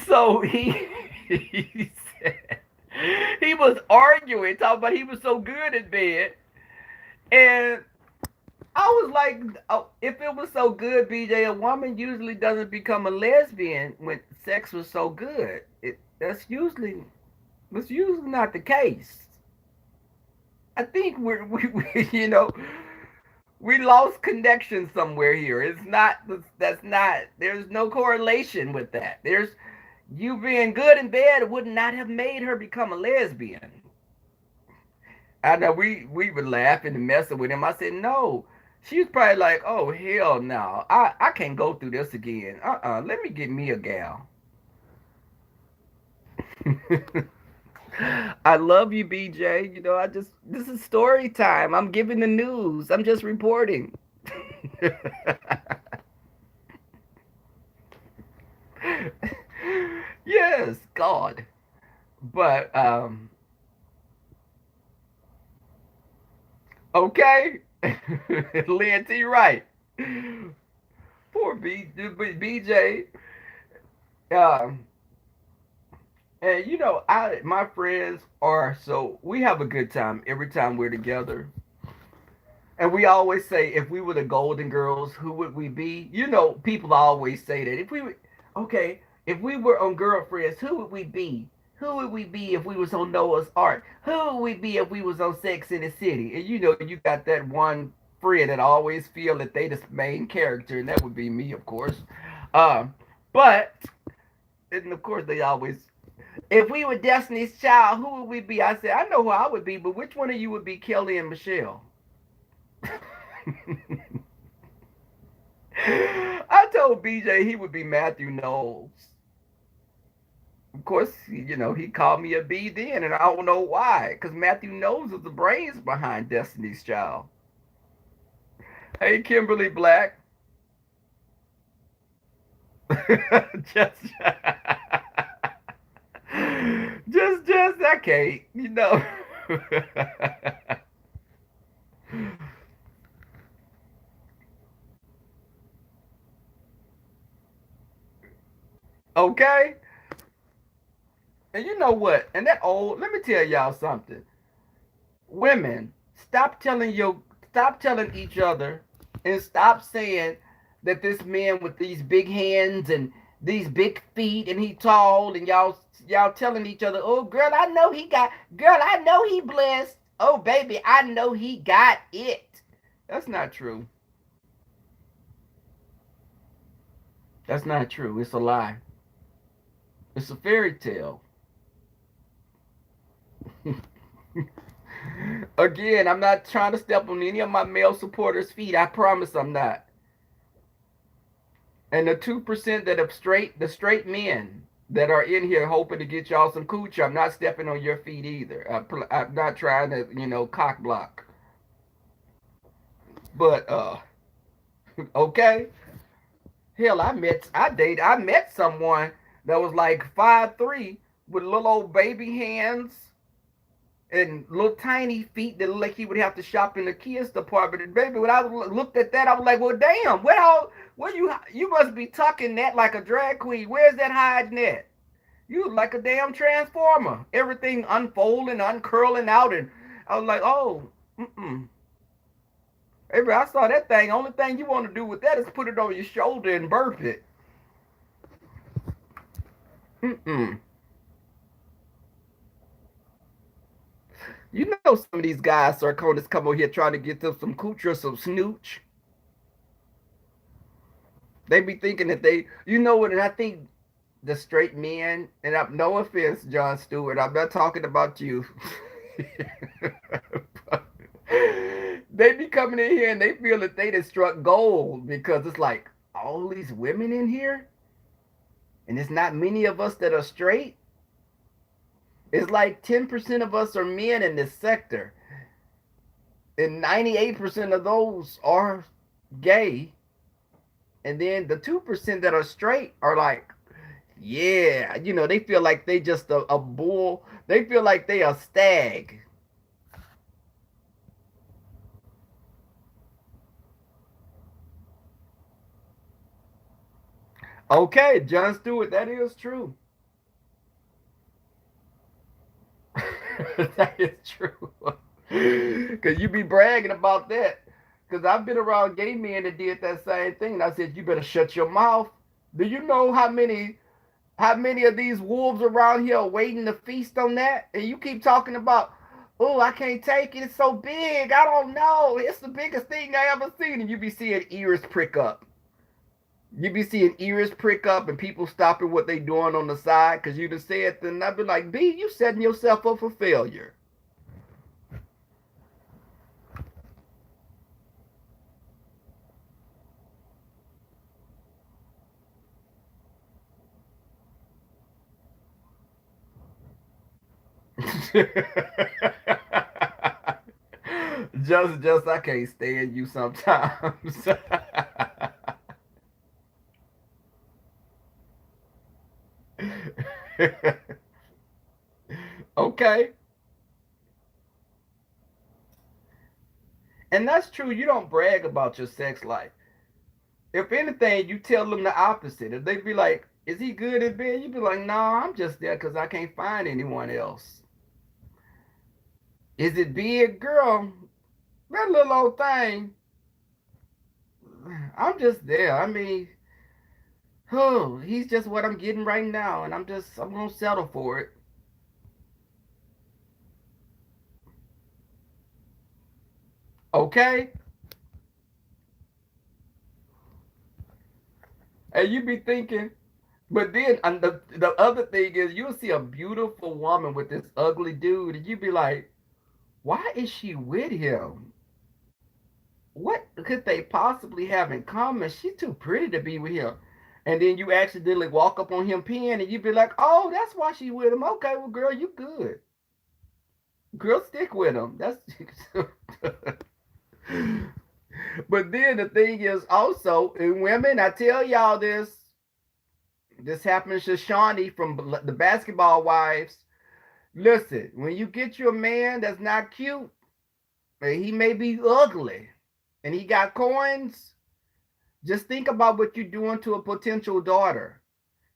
so he said he was arguing, talking about he was so good in bed, and I was like, oh, if it was so good, BJ, a woman usually doesn't become a lesbian when sex was so good. That's usually not the case. I think we we lost connection somewhere here. It's not that's not there's no correlation with that. There's you being good in bed would not have made her become a lesbian. I know we were laughing and messing with him. I said no. She was probably like, oh hell no, I can't go through this again. Let me get me a gal. I love you, BJ. I just this is story time. I'm giving the news. I'm just reporting. Yes, God. But okay. Lynn T. Right. Poor BJ. Um, and I my friends are so we have a good time every time we're together. And we always say, if we were the Golden Girls, who would we be? People always say that. Okay, if we were on Girlfriends, who would we be? Who would we be if we was on Noah's Ark? Who would we be if we was on Sex in the City? And you got that one friend that always feel that they the main character, and that would be me, of course. Um, but and of course they always, if we were Destiny's Child, who would we be? I said, I know who I would be, but which one of you would be Kelly and Michelle? I told BJ he would be Matthew Knowles. Of course, he called me a B then, and I don't know why, because Matthew Knowles is the brains behind Destiny's Child. Hey, Kimberly Black. just, just, I can't. Okay? And you know what? And let me tell y'all something. Women, stop telling each other and stop saying that this man with these big hands and these big feet and he tall and y'all telling each other, oh girl, I know he blessed. Oh baby, I know he got it. That's not true. That's not true. It's a lie. It's a fairy tale. Again, I'm not trying to step on any of my male supporters' feet. I promise I'm not. And the 2% that are the straight men that are in here hoping to get y'all some coochie, I'm not stepping on your feet either. I'm not trying to, cock block. But okay. Hell, I met someone that was like 5'3" with little old baby hands and little tiny feet that look like he would have to shop in the kids department. And baby, when I looked at that, I was like, well, damn, where you must be tucking that like a drag queen. Where's that hiding that? You like a damn transformer. Everything unfolding, uncurling out, and I was like, oh, mm-mm. Baby, I saw that thing. Only thing you want to do with that is put it on your shoulder and burp it. Mm-mm. You know some of these guys, Sarkonis, come over here trying to get them some cooch or some snooch. They be thinking that you know what, and I think the straight men, and no offense, John Stewart, I'm not talking about you. They be coming in here and they feel that they just struck gold because it's like all these women in here, and it's not many of us that are straight. It's like 10% of us are men in this sector, and 98% of those are gay. And then the 2% that are straight are like, yeah, they feel like they just a bull. They feel like they a stag. Okay, John Stewart, that is true. That is true. Cause you be bragging about that. Cause I've been around gay men that did that same thing. And I said, you better shut your mouth. Do you know how many of these wolves around here are waiting to feast on that? And you keep talking about, oh, I can't take it. It's so big. I don't know. It's the biggest thing I ever seen. And you be seeing ears prick up. You be seeing ears prick up and people stopping what they doing on the side because you just said, then I'd be like, B, you setting yourself up for failure. just I can't stand you sometimes. Okay. And that's true. You don't brag about your sex life. If anything, you tell them the opposite. If they be like, is he good at bed? You be like, no, I'm just there because I can't find anyone else. Is it big, girl? That little old thing. I'm just there. I mean, oh, he's just what I'm getting right now, and I'm gonna settle for it. Okay? And you be thinking, but then and the other thing is you'll see a beautiful woman with this ugly dude, and you be like, why is she with him? What could they possibly have in common? She's too pretty to be with him. And then you accidentally walk up on him peeing, and you be like, oh, that's why she with him. Okay, well, girl, you good. Girl, stick with him. That's But then the thing is also in women, I tell y'all this. This happens to Shawnee from the Basketball Wives. Listen, when you get you a man that's not cute, and he may be ugly, and he got coins, just think about what you're doing to a potential daughter.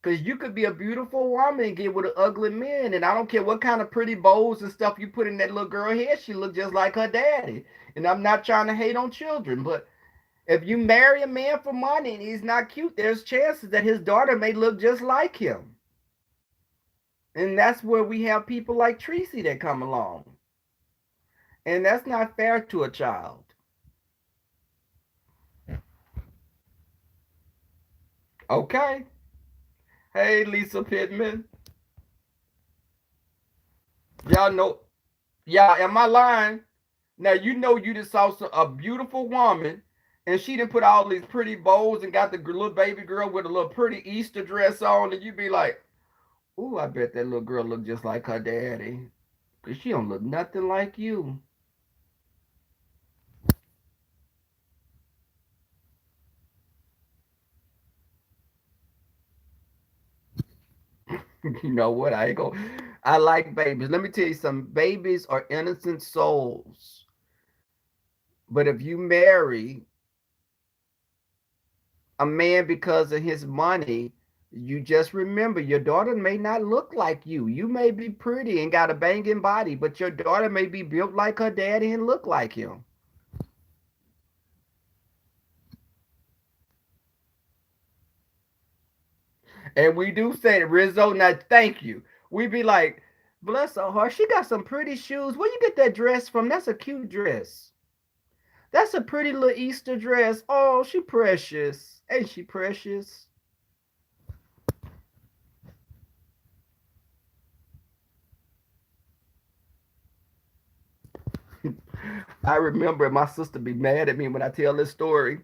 Because you could be a beautiful woman and get with an ugly man, and I don't care what kind of pretty bows and stuff you put in that little girl head, she look just like her daddy. And I'm not trying to hate on children, but if you marry a man for money and he's not cute, there's chances that his daughter may look just like him. And that's where we have people like Tracy that come along. And that's not fair to a child. Okay. Hey, Lisa Pittman. Y'all know, yeah, am I lying? Now, you just saw a beautiful woman and she didn't put all these pretty bows and got the little baby girl with a little pretty Easter dress on. And you be like, ooh, I bet that little girl look just like her daddy. Because she don't look nothing like you. You know what? I ain't go. I like babies. Let me tell you something. Babies are innocent souls. But if you marry a man because of his money, you just remember your daughter may not look like you. You may be pretty and got a banging body, but your daughter may be built like her daddy and look like him. And we do say Rizzo, now thank you. We be like, bless her heart, she got some pretty shoes. Where you get that dress from? That's a cute dress. That's a pretty little Easter dress. Oh, she precious. Ain't she precious? I remember my sister be mad at me when I tell this story.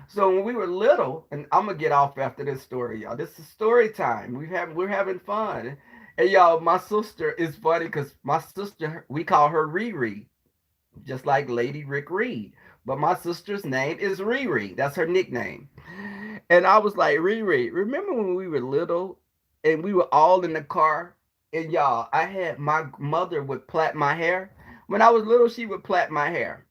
So when we were little, and I'm gonna get off after this story, y'all. This is story time. We're having fun. And y'all, my sister is funny because my sister, we call her Riri, just like Lady Rick Reed. But my sister's name is Riri. That's her nickname. And I was like, Riri, remember when we were little and we were all in the car? And y'all, I had my mother would plait my hair. When I was little, she would plait my hair.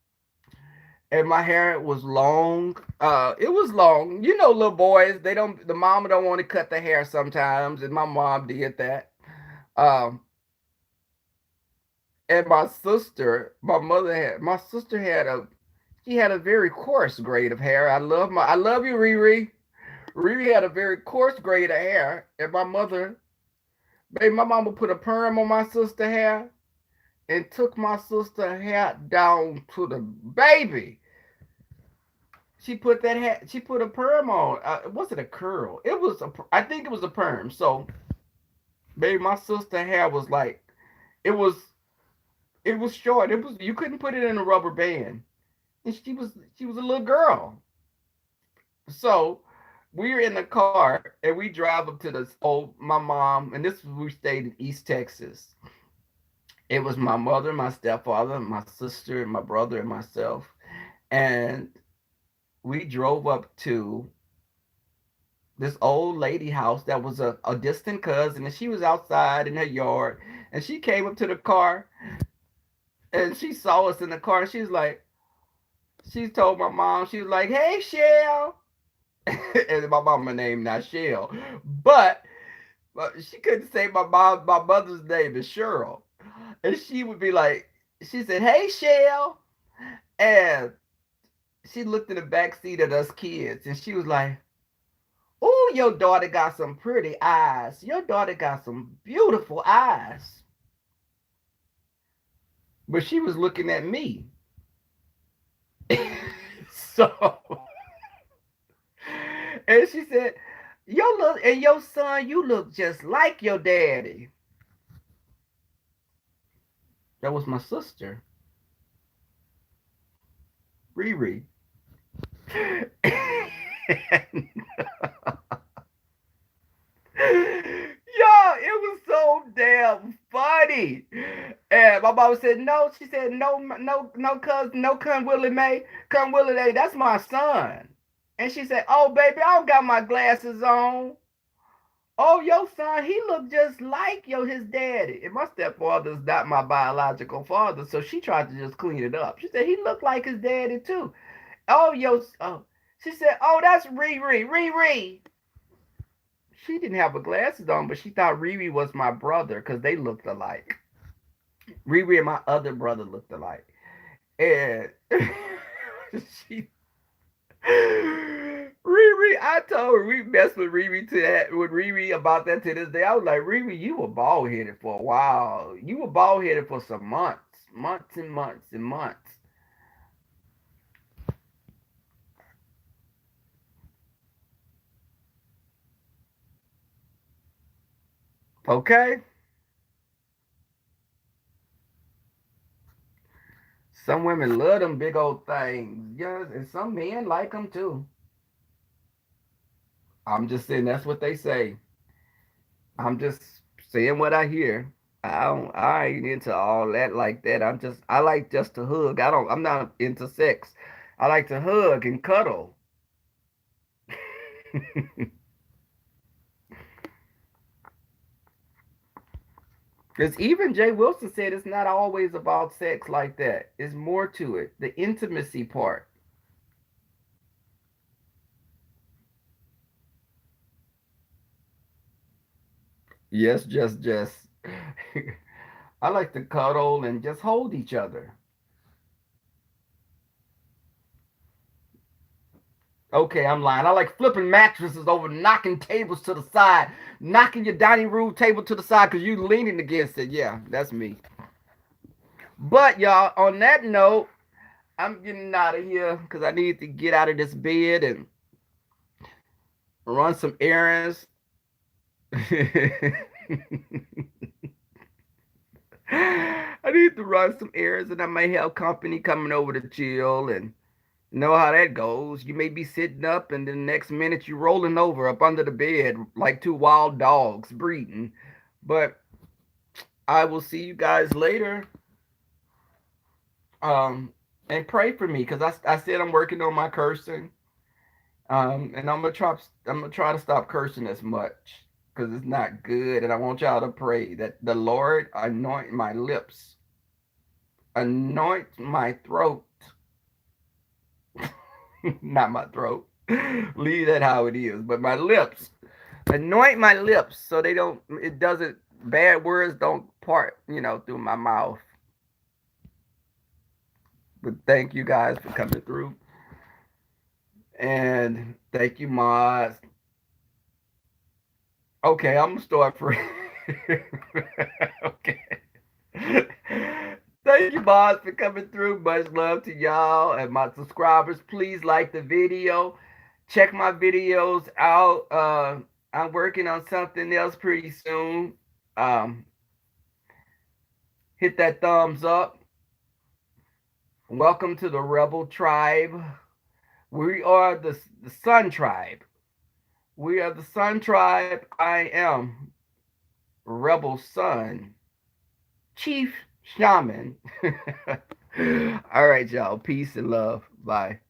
And my hair was long. It was long. You know, little boys, they don't, the mama don't want to cut the hair sometimes. And my mom did that. Um, and my sister had she had a very coarse grade of hair. I love you, Riri. Riri had a very coarse grade of hair, and baby, my mama put a perm on my sister hair and took my sister hair down to the baby. She put a perm on. Was it a curl? I think it was a perm. So, baby, my sister hair was like, it was, it was short. You couldn't put it in a rubber band, and she was a little girl. So we're in the car and we drive up to this old my mom, and this was we stayed in East Texas. It was my mother, my stepfather, my sister, my brother, and myself. And we drove up to this old lady house that was a distant cousin, and she was outside in her yard. And she came up to the car and she saw us in the car, and she told my mom, she was like, "Hey, Shell." And my mama name not Shell, but she couldn't say my mother's name is Cheryl, and she would be like, she said, "Hey, Shell," and she looked in the back seat at us kids, and she was like, "Oh, your daughter got some pretty eyes. Your daughter got some beautiful eyes." But she was looking at me, so and she said, your son, you look just like your daddy." That was my sister, Riri. Yo, it was so damn funny. And my mom said, no, she said, no, cousin Willie Mae. Cousin Willie Mae, that's my son. And she said, oh, baby, I don't got my glasses on. Oh, your son, he looked just like his daddy. And my stepfather's not my biological father, so she tried to just clean it up. She said, he looked like his daddy, too. Oh. She said, oh, that's Riri. Riri. She didn't have her glasses on, but she thought Riri was my brother because they looked alike. Riri and my other brother looked alike. And she Riri, I told her we messed with Riri about that to this day. I was like, Riri, you were bald headed for a while. You were bald headed for some months and months and months. Okay? Some women love them big old things. Yes, and some men like them too. I'm just saying that's what they say. I'm just saying what I hear. I ain't into all that like that. I like just to hug. I'm not into sex. I like to hug and cuddle. Because even Jay Wilson said it's not always about sex like that. It's more to it. The intimacy part. Yes, just. I like to cuddle and just hold each other. Okay, I'm lying. I like flipping mattresses over, knocking tables to the side, knocking your dining room table to the side because you leaning against it. Yeah, that's me. But y'all, on that note, I'm getting out of here because I need to get out of this bed and run some errands. I need to run some errands, and I may have company coming over to chill, and know how that goes. You may be sitting up, and the next minute you're rolling over up under the bed like two wild dogs breeding. But I will see you guys later. Um, and pray for me because I said I'm working on my cursing. And I'm gonna try to stop cursing as much because it's not good. And I want y'all to pray that the Lord anoint my lips, anoint my throat, not my throat. Leave that how it is. But my lips, anoint my lips so they don't. It doesn't. Bad words don't part, through my mouth. But thank you guys for coming through, and thank you, Moz. Okay, I'm gonna start free. Okay. Thank you, boss, for coming through. Much love to y'all and my subscribers. Please like the video. Check my videos out. I'm working on something else pretty soon. Um, hit that thumbs up. Welcome to the Rebel Tribe. We are the Sun Tribe. We are the Sun Tribe. I am Rebel Sun. Chief Shaman. All right, y'all. Peace and love. Bye.